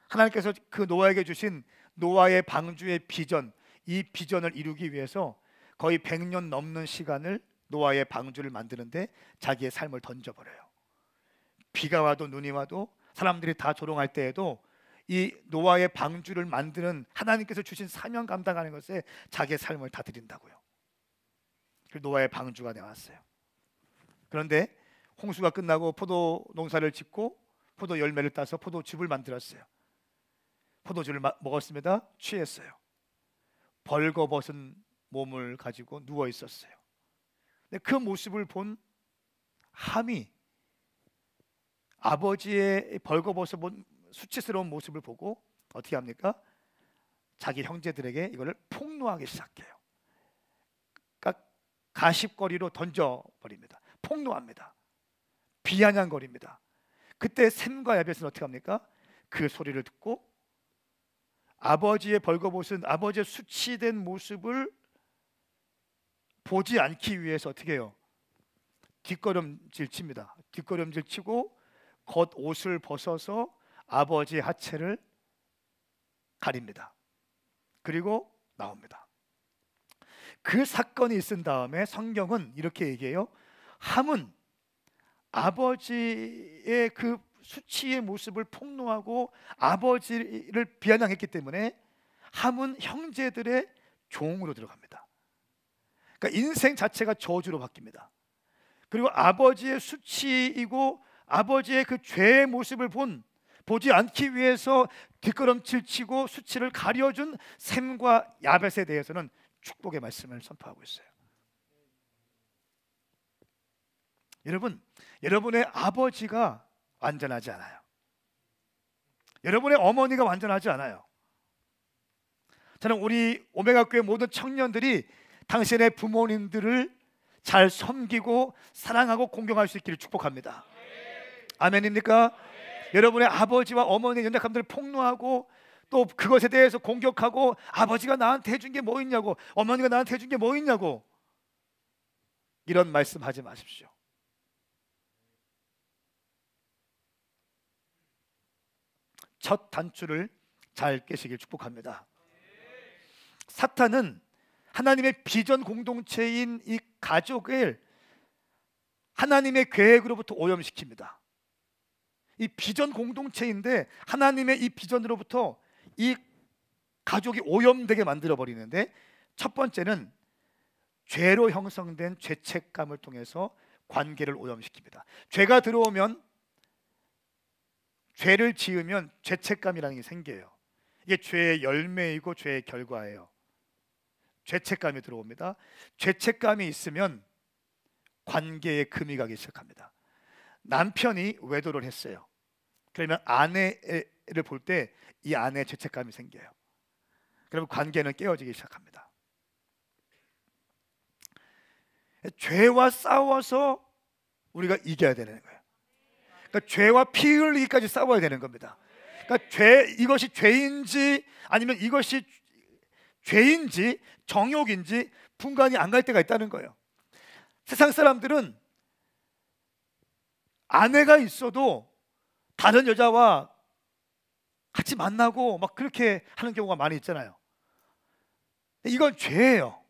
하나님께서 그 노아에게 주신 노아의 방주의 비전, 이 비전을 이루기 위해서 거의 100년 넘는 시간을 노아의 방주를 만드는데 자기의 삶을 던져버려요. 비가 와도 눈이 와도 사람들이 다 조롱할 때에도 이 노아의 방주를 만드는 하나님께서 주신 사명 감당하는 것에 자기의 삶을 다 드린다고요. 그 노아의 방주가 나왔어요. 그런데 홍수가 끝나고 포도 농사를 짓고 포도 열매를 따서 포도즙을 만들었어요. 포도즙을 먹었습니다. 취했어요. 벌거벗은 몸을 가지고 누워 있었어요. 근데 그 모습을 본 함이 아버지의 벌거벗은 수치스러운 모습을 보고 어떻게 합니까? 자기 형제들에게 이거를 폭로하기 시작해요. 그러니까 가십거리로 던져버립니다. 폭로합니다. 비아냥거립니다. 그때 셈과 야벳은 어떻게 합니까? 그 소리를 듣고 아버지의 벌거벗은, 아버지의 수치된 모습을 보지 않기 위해서 어떻게 해요? 뒷걸음질 칩니다. 뒷걸음질 치고 겉옷을 벗어서 아버지의 하체를 가립니다. 그리고 나옵니다. 그 사건이 있은 다음에 성경은 이렇게 얘기해요. 함은 아버지의 그 수치의 모습을 폭로하고 아버지를 비아냥했기 때문에 함은 형제들의 종으로 들어갑니다. 그러니까 인생 자체가 저주로 바뀝니다. 그리고 아버지의 수치이고 아버지의 그 죄의 모습을 보지 않기 위해서 뒷걸음질 치고 수치를 가려준 셈과 야벳에 대해서는 축복의 말씀을 선포하고 있어요. 여러분, 여러분의 아버지가 완전하지 않아요. 여러분의 어머니가 완전하지 않아요. 저는 우리 오메가 교회 모든 청년들이 당신의 부모님들을 잘 섬기고 사랑하고 공경할 수 있기를 축복합니다. 아멘입니까? 여러분의 아버지와 어머니의 연약함들을 폭로하고 또 그것에 대해서 공격하고 아버지가 나한테 해준 게 뭐 있냐고, 어머니가 나한테 해준 게 뭐 있냐고, 이런 말씀 하지 마십시오. 첫 단추를 잘 깨시길 축복합니다. 사탄은 하나님의 비전 공동체인 이 가족을 하나님의 계획으로부터 오염시킵니다. 이 비전 공동체인데 하나님의 이 비전으로부터 이 가족이 오염되게 만들어 버리는데, 첫 번째는 죄로 형성된 죄책감을 통해서 관계를 오염시킵니다. 죄가 들어오면, 죄를 지으면 죄책감이라는 게 생겨요. 이게 죄의 열매이고 죄의 결과예요. 죄책감이 들어옵니다. 죄책감이 있으면 관계에 금이 가기 시작합니다. 남편이 외도를 했어요. 그러면 아내를 볼 때 이 아내의 죄책감이 생겨요. 그러면 관계는 깨어지기 시작합니다. 죄와 싸워서 우리가 이겨야 되는 거예요. 그러니까 죄와 피 흘리기까지 싸워야 되는 겁니다. 그러니까 이것이 죄인지 아니면 이것이 죄인지 정욕인지 분간이 안 갈 때가 있다는 거예요. 세상 사람들은 아내가 있어도 다른 여자와 같이 만나고 막 그렇게 하는 경우가 많이 있잖아요. 이건 죄예요.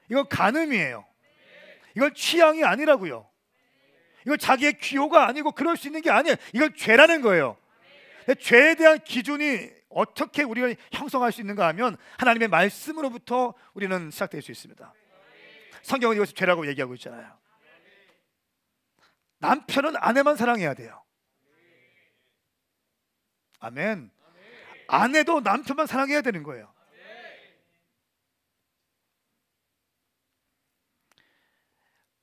이건 간음이에요. 이건 취향이 아니라고요. 이건 자기의 기호가 아니고 그럴 수 있는 게 아니에요. 이건 죄라는 거예요. 죄에 대한 기준이 어떻게 우리가 형성할 수 있는가 하면 하나님의 말씀으로부터 우리는 시작될 수 있습니다. 성경은 이것을 죄라고 얘기하고 있잖아요. 남편은 아내만 사랑해야 돼요. 아멘. 아내도 남편만 사랑해야 되는 거예요.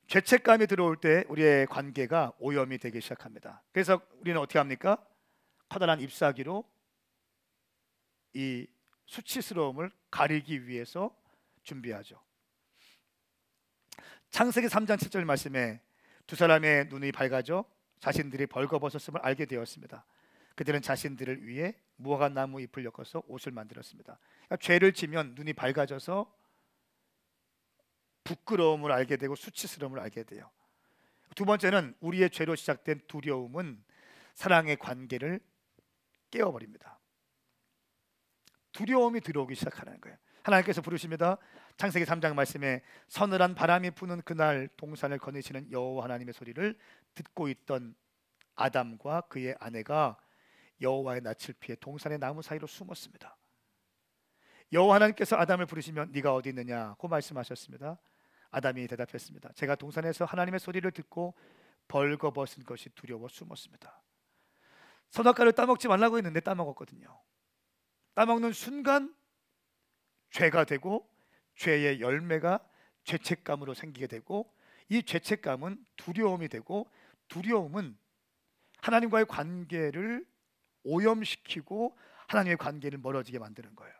죄책감이 들어올 때 우리의 관계가 오염이 되기 시작합니다. 그래서 우리는 어떻게 합니까? 커다란 잎사귀로 이 수치스러움을 가리기 위해서 준비하죠. 창세기 3장 7절 말씀에 두 사람의 눈이 밝아져 자신들이 벌거벗었음을 알게 되었습니다. 그들은 자신들을 위해 무화과 나무 잎을 엮어서 옷을 만들었습니다. 그러니까 죄를 지면 눈이 밝아져서 부끄러움을 알게 되고 수치스러움을 알게 돼요. 두 번째는 우리의 죄로 시작된 두려움은 사랑의 관계를 깨워버립니다. 두려움이 들어오기 시작하는 거예요. 하나님께서 부르십니다. 창세기 3장 말씀에 서늘한 바람이 부는 그날 동산을 거니시는 여호와 하나님의 소리를 듣고 있던 아담과 그의 아내가 여호와의 낯을 피해 동산의 나무 사이로 숨었습니다. 여호와 하나님께서 아담을 부르시면 네가 어디 있느냐고 말씀하셨습니다. 아담이 대답했습니다. 제가 동산에서 하나님의 소리를 듣고 벌거벗은 것이 두려워 숨었습니다. 선악과를 따먹지 말라고 했는데 따먹었거든요. 따먹는 순간 죄가 되고 죄의 열매가 죄책감으로 생기게 되고 이 죄책감은 두려움이 되고 두려움은 하나님과의 관계를 오염시키고 하나님의 관계를 멀어지게 만드는 거예요.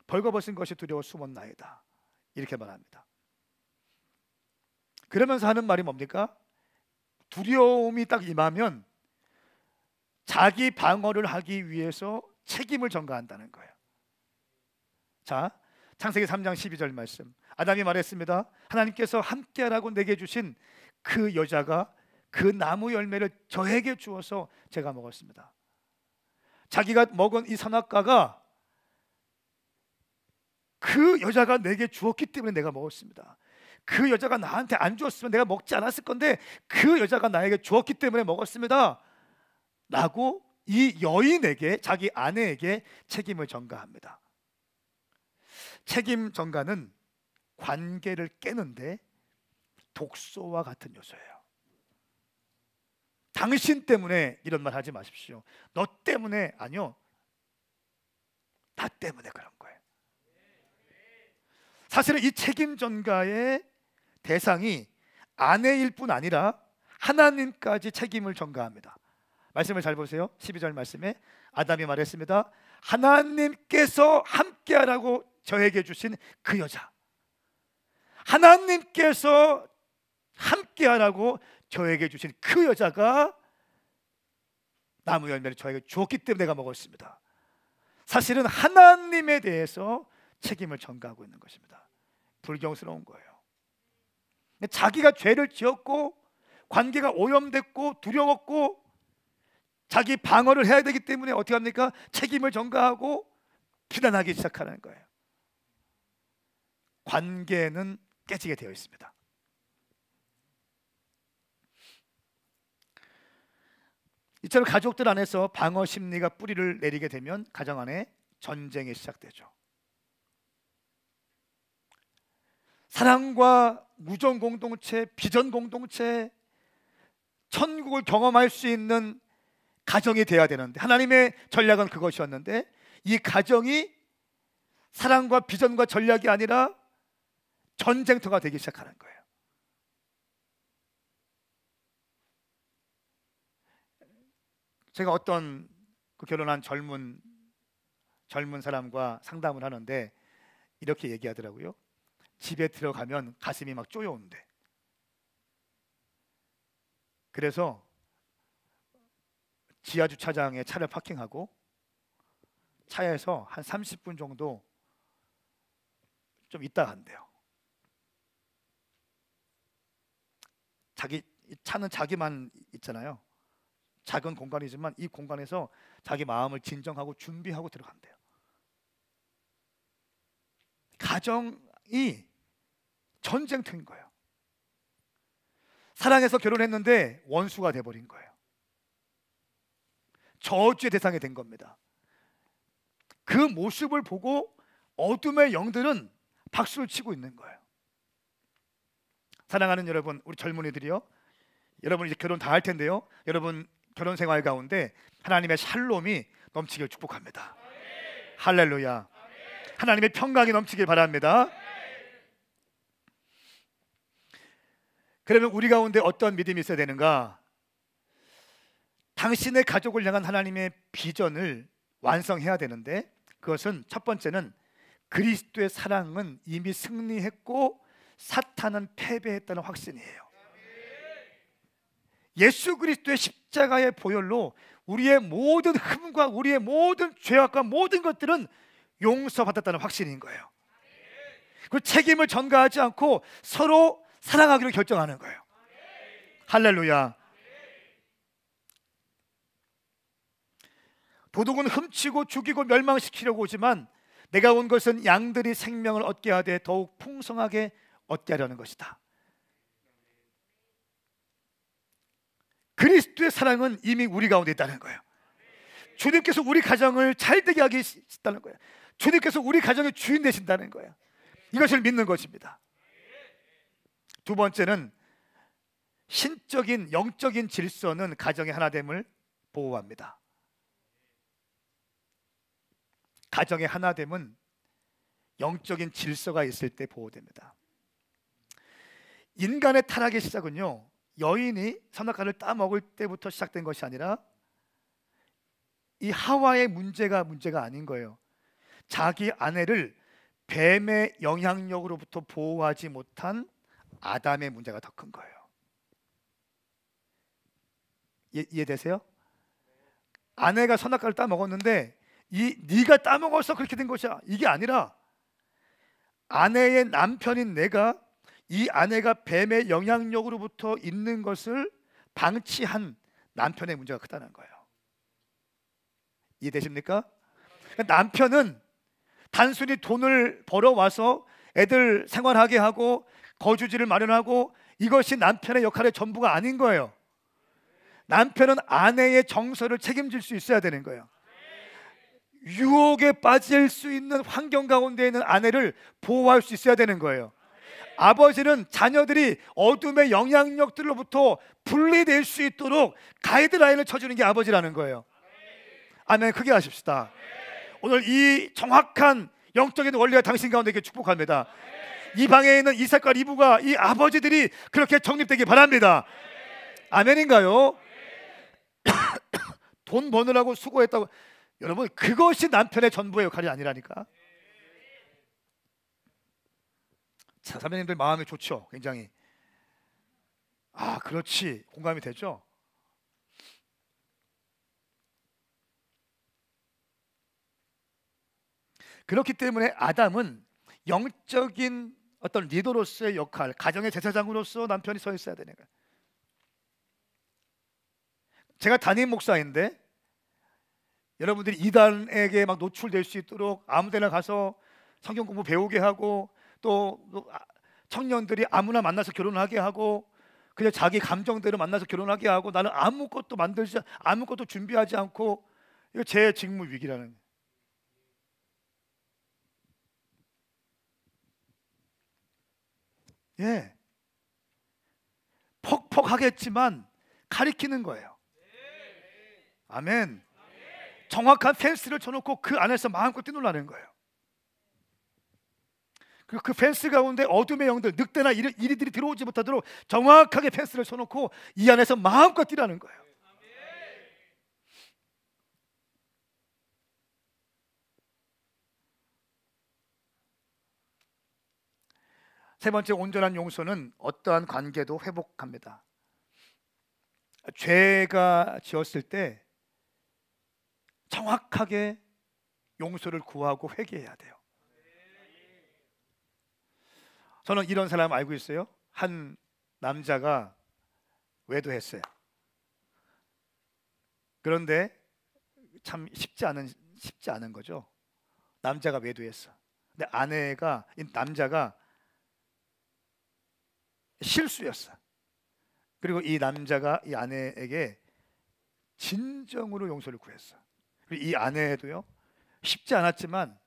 벌거벗은 것이 두려워 숨었나이다 이렇게 말합니다. 그러면서 하는 말이 뭡니까? 두려움이 딱 임하면 자기 방어를 하기 위해서 책임을 전가한다는 거예요. 자, 창세기 3장 12절 말씀. 아담이 말했습니다. 하나님께서 함께하라고 내게 주신 그 여자가 그 나무 열매를 저에게 주어서 제가 먹었습니다. 자기가 먹은 이 선악과가 그 여자가 내게 주었기 때문에 내가 먹었습니다. 그 여자가 나한테 안 주었으면 내가 먹지 않았을 건데 그 여자가 나에게 주었기 때문에 먹었습니다 라고 이 여인에게, 자기 아내에게 책임을 전가합니다. 책임 전가는 관계를 깨는데 독소와 같은 요소예요. 당신 때문에 이런 말 하지 마십시오. 너 때문에, 아니요, 나 때문에 그런 거예요. 사실은 이 책임 전가의 대상이 아내일 뿐 아니라 하나님까지 책임을 전가합니다. 말씀을 잘 보세요. 12절 말씀에 아담이 말했습니다. 하나님께서 함께하라고 저에게 주신 그 여자, 하나님께서 함께하라고 저에게 주신 그 여자가 나무 열매를 저에게 주었기 때문에 내가 먹었습니다. 사실은 하나님에 대해서 책임을 전가하고 있는 것입니다. 불경스러운 거예요. 자기가 죄를 지었고 관계가 오염됐고 두려웠고 자기 방어를 해야 되기 때문에 어떻게 합니까? 책임을 전가하고 비난하기 시작하는 거예요. 관계는 깨지게 되어 있습니다. 이처럼 가족들 안에서 방어 심리가 뿌리를 내리게 되면 가정 안에 전쟁이 시작되죠. 사랑과 우정 공동체, 비전 공동체, 천국을 경험할 수 있는 가정이 되어야 되는데 하나님의 전략은 그것이었는데 이 가정이 사랑과 비전과 전략이 아니라 전쟁터가 되기 시작하는 거예요. 제가 어떤 그 결혼한 젊은 사람과 상담을 하는데 이렇게 얘기하더라고요. 집에 들어가면 가슴이 막 쪼여온대. 그래서 지하 주차장에 차를 파킹하고 차에서 한 30분 정도 좀 있다 간대요. 자기 차는 자기만 있잖아요. 작은 공간이지만 이 공간에서 자기 마음을 진정하고 준비하고 들어간대요. 가정이 전쟁터인 거예요. 사랑해서 결혼했는데 원수가 돼버린 거예요. 저주의 대상이 된 겁니다. 그 모습을 보고 어둠의 영들은 박수를 치고 있는 거예요. 사랑하는 여러분, 우리 젊은이들이요, 여러분 이제 결혼 다 할 텐데요, 여러분 결혼 생활 가운데 하나님의 샬롬이 넘치길 축복합니다. 할렐루야. 하나님의 평강이 넘치길 바랍니다. 그러면 우리 가운데 어떤 믿음이 있어야 되는가? 당신의 가족을 향한 하나님의 비전을 완성해야 되는데, 그것은 첫 번째는 그리스도의 사랑은 이미 승리했고 사탄은 패배했다는 확신이에요. 예수 그리스도의 십자가의 보혈로 우리의 모든 흠과 우리의 모든 죄악과 모든 것들은 용서받았다는 확신인 거예요. 그 책임을 전가하지 않고 서로 사랑하기로 결정하는 거예요. 할렐루야. 도둑은 훔치고 죽이고 멸망시키려고 오지만 내가 온 것은 양들이 생명을 얻게 하되 더욱 풍성하게 얻게 하려는 것이다. 그리스도의 사랑은 이미 우리 가운데 있다는 거예요. 주님께서 우리 가정을 잘되게 하기 있다는 거예요. 주님께서 우리 가정의 주인 되신다는 거예요. 이것을 믿는 것입니다. 두 번째는 신적인 영적인 질서는 가정의 하나됨을 보호합니다. 가정의 하나됨은 영적인 질서가 있을 때 보호됩니다. 인간의 타락의 시작은요, 여인이 선악과를 따먹을 때부터 시작된 것이 아니라 이 하와의 문제가 아닌 거예요. 자기 아내를 뱀의 영향력으로부터 보호하지 못한 아담의 문제가 더 큰 거예요. 이해되세요? 아내가 선악과를 따먹었는데 네가 따먹어서 그렇게 된 것이야, 이게 아니라 아내의 남편인 내가 이 아내가 뱀의 영향력으로부터 있는 것을 방치한 남편의 문제가 크다는 거예요. 이해되십니까? 남편은 단순히 돈을 벌어와서 애들 생활하게 하고 거주지를 마련하고 이것이 남편의 역할의 전부가 아닌 거예요. 남편은 아내의 정서를 책임질 수 있어야 되는 거예요. 유혹에 빠질 수 있는 환경 가운데 있는 아내를 보호할 수 있어야 되는 거예요. 아버지는 자녀들이 어둠의 영향력들로부터 분리될 수 있도록 가이드라인을 쳐주는 게 아버지라는 거예요. 아멘. 크게 하십시다. 오늘 이 정확한 영적인 원리가 당신 가운데 있게 축복합니다. 이 방에 있는 이삭과 리브가 이 아버지들이 그렇게 정립되기 바랍니다. 아멘인가요? 돈 버느라고 수고했다고, 여러분 그것이 남편의 전부의 역할이 아니라니까. 자, 사모님들 마음이 좋죠? 굉장히. 아, 그렇지. 공감이 되죠? 그렇기 때문에 아담은 영적인 어떤 리더로서의 역할, 가정의 제사장으로서 남편이 서 있어야 되는 거예요. 제가 담임 목사인데 여러분들이 이단에게 막 노출될 수 있도록 아무데나 가서 성경 공부 배우게 하고 또 청년들이 아무나 만나서 결혼하게 하고 그냥 자기 감정대로 만나서 결혼하게 하고 나는 아무것도 준비하지 않고, 이거 제 직무 위기라는 거예요. 예, 퍽퍽하겠지만 가리키는 거예요. 아멘. 정확한 펜스를 쳐놓고 그 안에서 마음껏 뛰놀라는 거예요. 그 펜스 가운데 어둠의 영들, 늑대나 이리들이 들어오지 못하도록 정확하게 펜스를 쳐놓고 이 안에서 마음껏 뛰라는 거예요. 세 번째, 온전한 용서는 어떠한 관계도 회복합니다. 죄가 지었을 때 정확하게 용서를 구하고 회개해야 돼요. 저는 이런 사람 알고 있어요. 한 남자가 외도했어요. 그런데 참 쉽지 않은 거죠. 남자가 외도했어. 근데 이 남자가 실수였어. 그리고 이 남자가 이 아내에게 진정으로 용서를 구했어. 그리고 이 아내도요, 쉽지 않았지만,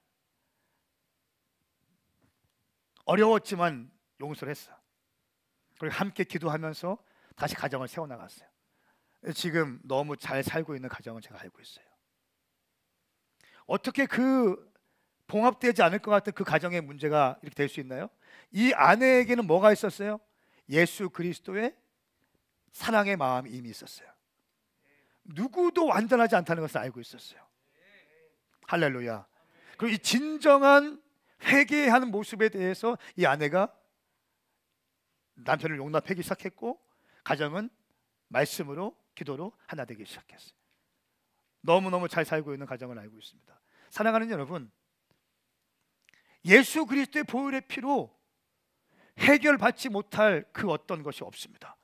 어려웠지만 용서를 했어. 그리고 함께 기도하면서 다시 가정을 세워나갔어요. 지금 너무 잘 살고 있는 가정을 제가 알고 있어요. 어떻게 그 봉합되지 않을 것 같은 그 가정의 문제가 이렇게 될 수 있나요? 이 아내에게는 뭐가 있었어요? 예수 그리스도의 사랑의 마음이 이미 있었어요. 누구도 완전하지 않다는 것을 알고 있었어요. 할렐루야. 그리고 이 진정한 회개하는 모습에 대해서 이 아내가 남편을 용납하기 시작했고, 가정은 말씀으로, 기도로 하나 되기 시작했어요. 너무너무 잘 살고 있는 가정을 알고 있습니다. 사랑하는 여러분, 예수 그리스도의 보혈의 피로 해결받지 못할 그 어떤 것이 없습니다.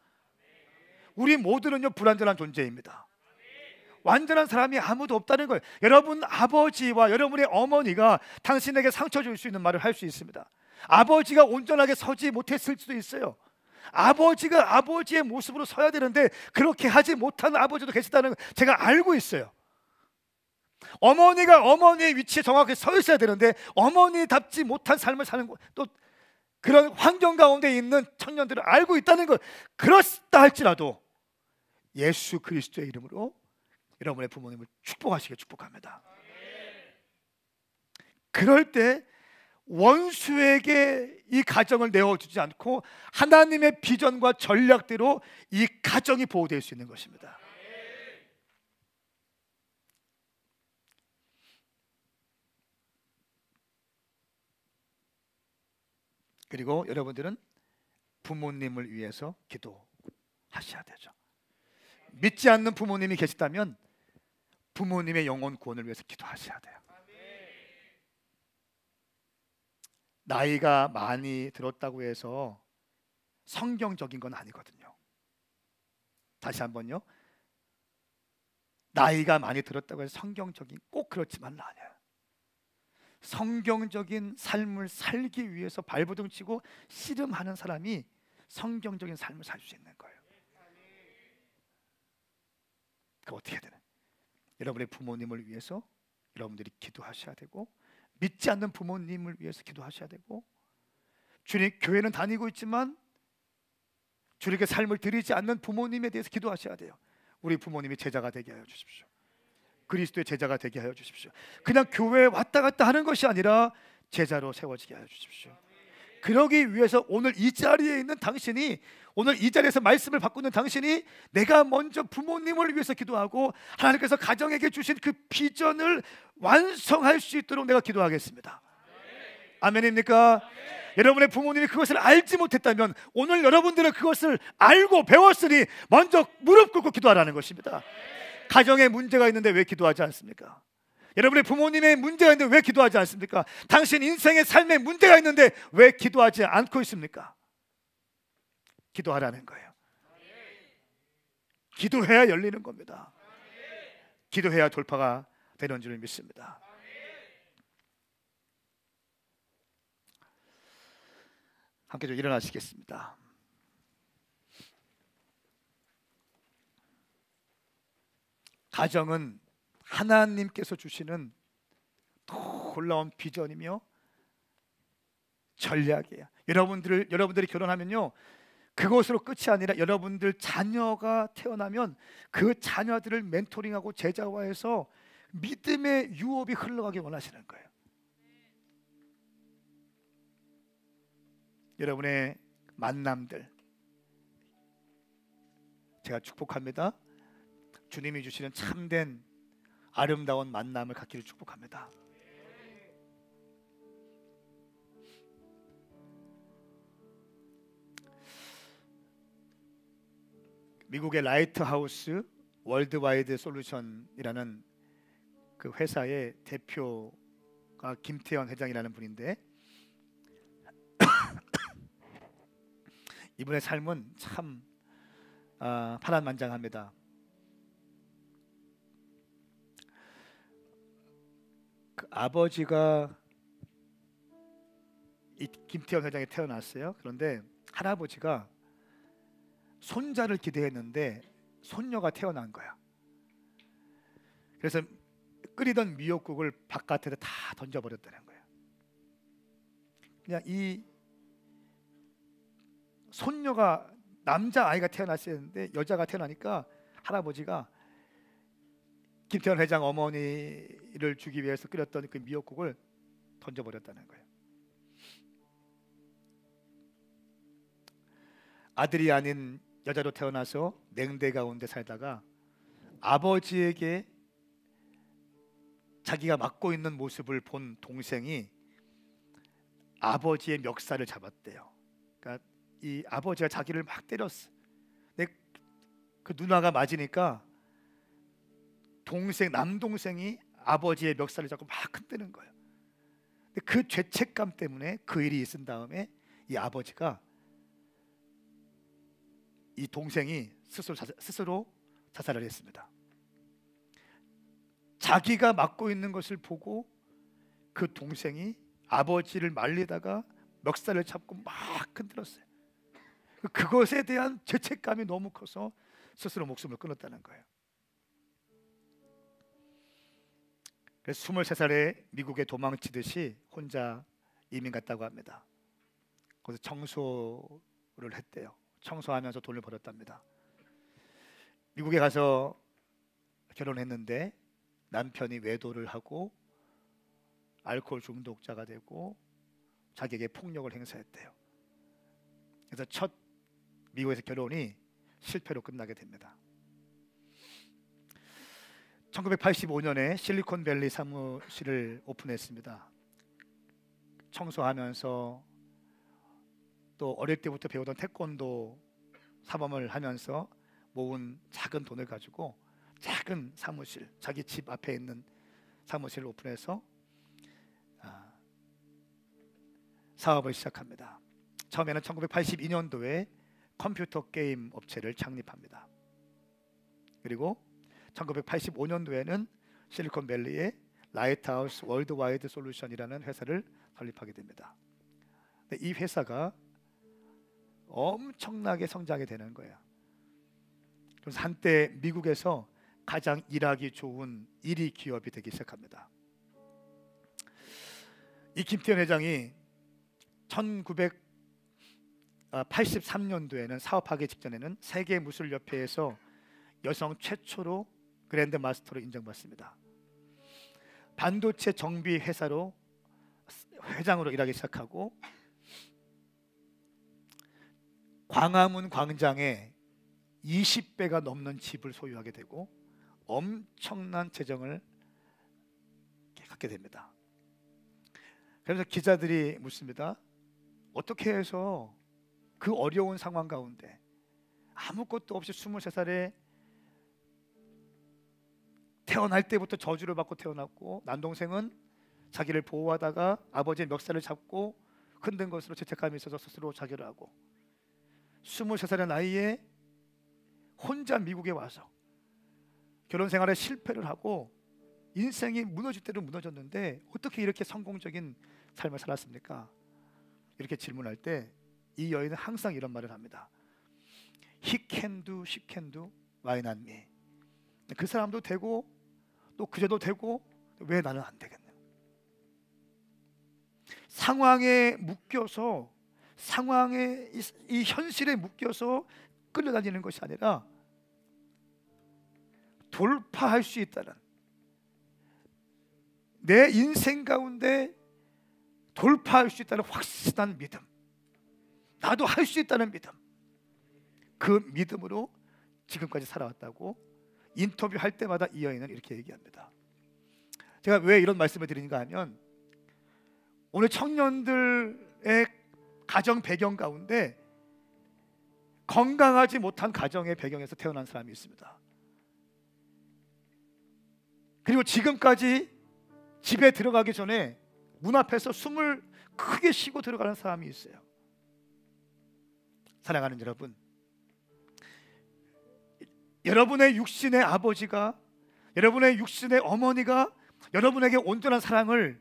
우리 모두는요, 불완전한 존재입니다. 완전한 사람이 아무도 없다는 거예요. 여러분 아버지와 여러분의 어머니가 당신에게 상처 줄 수 있는 말을 할 수 있습니다. 아버지가 온전하게 서지 못했을 수도 있어요. 아버지가 아버지의 모습으로 서야 되는데 그렇게 하지 못하는 아버지도 계시다는 걸 제가 알고 있어요. 어머니가 어머니의 위치에 정확히 서 있어야 되는데 어머니답지 못한 삶을 사는 것, 또 그런 환경 가운데 있는 청년들을 알고 있다는 것, 그렇다 할지라도 예수 그리스도의 이름으로 여러분의 부모님을 축복하시길 축복합니다. 그럴 때 원수에게 이 가정을 내어주지 않고 하나님의 비전과 전략대로 이 가정이 보호될 수 있는 것입니다. 그리고 여러분들은 부모님을 위해서 기도하셔야 되죠. 믿지 않는 부모님이 계시다면 부모님의 영혼 구원을 위해서 기도하셔야 돼요. 나이가 많이 들었다고 해서 성경적인 건 아니거든요. 다시 한번요. 나이가 많이 들었다고 해서 성경적인, 꼭 그렇지만은 아니에요. 성경적인 삶을 살기 위해서 발버둥 치고 씨름하는 사람이 성경적인 삶을 살 수 있는 거예요. 그 어떻게 되는? 여러분의 부모님을 위해서 여러분들이 기도하셔야 되고, 믿지 않는 부모님을 위해서 기도하셔야 되고, 주님 교회는 다니고 있지만 주님께 삶을 드리지 않는 부모님에 대해서 기도하셔야 돼요. 우리 부모님이 제자가 되게 하여 주십시오. 그리스도의 제자가 되게 하여 주십시오. 그냥 교회에 왔다 갔다 하는 것이 아니라 제자로 세워지게 하여 주십시오. 그러기 위해서 오늘 이 자리에 있는 당신이, 오늘 이 자리에서 말씀을 받고 있는 당신이 내가 먼저 부모님을 위해서 기도하고 하나님께서 가정에게 주신 그 비전을 완성할 수 있도록 내가 기도하겠습니다. 아멘입니까? 여러분의 부모님이 그것을 알지 못했다면 오늘 여러분들은 그것을 알고 배웠으니 먼저 무릎 꿇고 기도하라는 것입니다. 가정에 문제가 있는데 왜 기도하지 않습니까? 여러분의 부모님의 문제가 있는데 왜 기도하지 않습니까? 당신 인생의 삶에 문제가 있는데 왜 기도하지 않고 있습니까? 기도하라는 거예요. 기도해야 열리는 겁니다. 기도해야 돌파가 되는 줄 믿습니다. 함께 좀 일어나시겠습니다. 가정은 하나님께서 주시는 놀라운 비전이며 전략이에요. 여러분들이 결혼하면요, 그것으로 끝이 아니라 여러분들 자녀가 태어나면 그 자녀들을 멘토링하고 제자화해서 믿음의 유업이 흘러가길 원하시는 거예요. 여러분의 만남들 제가 축복합니다. 주님이 주시는 참된 아름다운 만남을 갖기를 축복합니다. 미국의 라이트하우스 월드와이드 솔루션이라는 그 회사의 대표가 김태현 회장이라는 분인데 이분의 삶은 참 파란만장합니다. 그 아버지가 이 김태현 회장이 태어났어요. 그런데 할아버지가 손자를 기대했는데 손녀가 태어난 거야. 그래서 끓이던 미역국을 바깥에다 다 던져버렸다는 거예요. 그냥 이 손녀가 남자 아이가 태어났어야 했는데 여자가 태어나니까 할아버지가 김태현 회장 어머니를 주기 위해서 끓였던 그 미역국을 던져버렸다는 거예요. 아들이 아닌 여자로 태어나서 냉대 가운데 살다가 아버지에게 자기가 맡고 있는 모습을 본 동생이 아버지의 멱살을 잡았대요. 그러니까 이 아버지가 자기를 막 때렸어. 근데 그 누나가 맞으니까 남동생이 아버지의 멱살을 잡고 막 흔드는 거예요. 근데 그 죄책감 때문에 그 일이 있은 다음에 이 아버지가 이 동생이 스스로 자살을 했습니다. 자기가 맡고 있는 것을 보고 그 동생이 아버지를 말리다가 멱살을 잡고 막 흔들었어요. 그것에 대한 죄책감이 너무 커서 스스로 목숨을 끊었다는 거예요. 그래서 23살에 미국에 도망치듯이 혼자 이민 갔다고 합니다. 거기서 청소를 했대요. 청소하면서 돈을 벌었답니다. 미국에 가서 결혼했는데 남편이 외도를 하고 알코올 중독자가 되고 자기에게 폭력을 행사했대요. 그래서 첫 미국에서 결혼이 실패로 끝나게 됩니다. 1985년에 실리콘밸리 사무실을 오픈했습니다. 청소하면서 또 어릴 때부터 배우던 태권도 사범을 하면서 모은 작은 돈을 가지고 작은 사무실, 자기 집 앞에 있는 사무실을 오픈해서 사업을 시작합니다. 처음에는 1982년도에 컴퓨터 게임 업체를 창립합니다. 그리고 1985년도에는 실리콘밸리의 라이트하우스 월드와이드 솔루션이라는 회사를 설립하게 됩니다. 이 회사가 엄청나게 성장하게 되는 거예요. 그래서 한때 미국에서 가장 일하기 좋은 1위 기업이 되기 시작합니다. 이 김태현 회장이 1983년도에는 사업하기 직전에는 세계무술협회에서 여성 최초로 그랜드 마스터로 인정받습니다. 반도체 정비 회사로 회장으로 일하기 시작하고 광화문 광장에 20배가 넘는 집을 소유하게 되고 엄청난 재정을 갖게 됩니다. 그래서 기자들이 묻습니다. 어떻게 해서 그 어려운 상황 가운데 아무것도 없이 23살에 태어날 때부터 저주를 받고 태어났고 남동생은 자기를 보호하다가 아버지의 멱살을 잡고 흔든 것으로 죄책감이 있어서 스스로 자결을 하고 23살의 나이에 혼자 미국에 와서 결혼 생활에 실패를 하고 인생이 무너질 대로 무너졌는데 어떻게 이렇게 성공적인 삶을 살았습니까? 이렇게 질문할 때 이 여인은 항상 이런 말을 합니다. He can do, she can do, why not me? 그 사람도 되고 또 그저도 되고 왜 나는 안 되겠냐? 상황에 묶여서 상황의 이 현실에 묶여서 끌려다니는 것이 아니라 돌파할 수 있다는 내 인생 가운데 돌파할 수 있다는 확실한 믿음, 나도 할 수 있다는 믿음, 그 믿음으로 지금까지 살아왔다고 인터뷰할 때마다 이 여인은 이렇게 얘기합니다. 제가 왜 이런 말씀을 드리는가 하면 오늘 청년들의 가정 배경 가운데 건강하지 못한 가정의 배경에서 태어난 사람이 있습니다. 그리고 지금까지 집에 들어가기 전에 문 앞에서 숨을 크게 쉬고 들어가는 사람이 있어요. 사랑하는 여러분, 여러분의 육신의 아버지가, 여러분의 육신의 어머니가 여러분에게 온전한 사랑을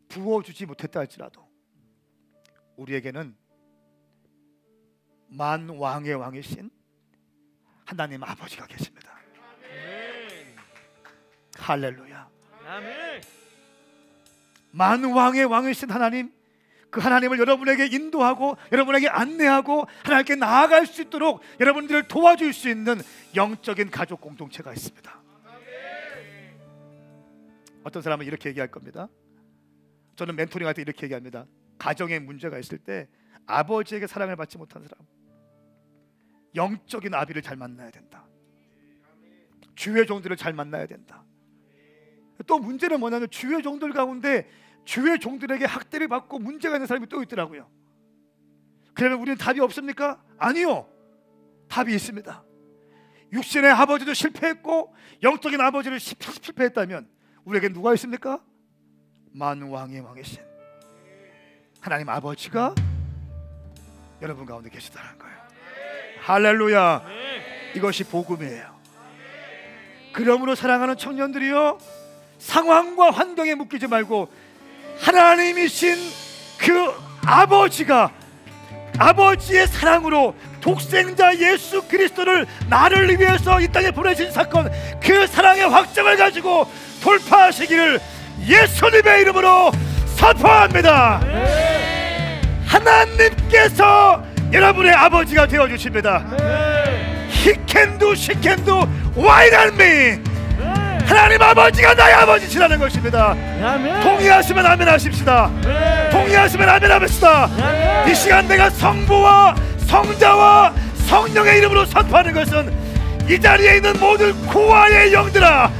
부어주지 못했다 할지라도 우리에게는 만왕의 왕이신 하나님 아버지가 계십니다. 할렐루야. 만왕의 왕이신 하나님, 그 하나님을 여러분에게 인도하고 여러분에게 안내하고 하나님께 나아갈 수 있도록 여러분들을 도와줄 수 있는 영적인 가족 공동체가 있습니다. 어떤 사람은 이렇게 얘기할 겁니다. 저는 멘토링할 때 이렇게 얘기합니다. 가정에 문제가 있을 때 아버지에게 사랑을 받지 못한 사람, 영적인 아비를 잘 만나야 된다. 주의 종들을 잘 만나야 된다. 또 문제는 뭐냐면 주의 종들 가운데 주의 종들에게 학대를 받고 문제가 있는 사람이 또 있더라고요. 그러면 우리는 답이 없습니까? 아니요, 답이 있습니다. 육신의 아버지도 실패했고 영적인 아버지를 실패했다면 우리에게 누가 있습니까? 만왕의 왕이신 하나님 아버지가 여러분 가운데 계시다는 거예요. 할렐루야. 이것이 복음이에요. 그러므로 사랑하는 청년들이요, 상황과 환경에 묶이지 말고 하나님이신 그 아버지가 아버지의 사랑으로 독생자 예수 그리스도를 나를 위해서 이 땅에 보내신 사건, 그 사랑의 확정을 가지고 돌파하시기를 예수님의 이름으로 선포합니다. 하나님께서 여러분의 아버지가 되어주십니다. He can do, she can do, why not me? 하나님 아버지가 나의 아버지시라는 것입니다. 동의하시면 아멘 하십시다. 동의하시면 아멘 합시다. 이 시간 내가 성부와 성자와 성령의 이름으로 선포하는 것은 이 자리에 있는 모든 고아의 영들아,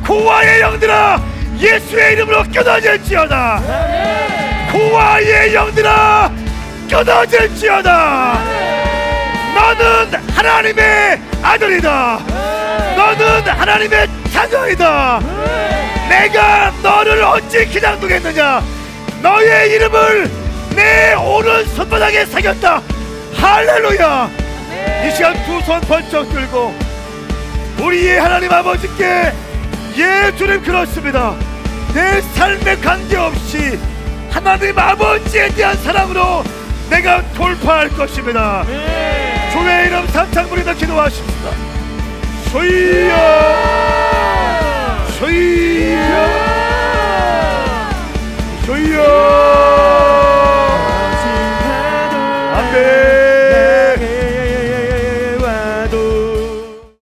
고아의 영들아, 예수의 이름으로 끊어질지어다. 고아의 영들아, 끊어질지어다. 너는 하나님의 아들이다. 너는 하나님의 자녀이다. 내가 너를 어찌 그냥 두겠느냐. 너의 이름을 내 오른손바닥에 새겼다. 할렐루야. 이 시간 두 손 번쩍 들고 우리의 하나님 아버지께, 예 주님 그렇습니다. 내 삶에 관계없이 하나님 아버지에 대한 사랑으로 내가 돌파할 것입니다. 주의 이름 삼창 부리며 기도하십시다. 주여 주여 주여. 아멘.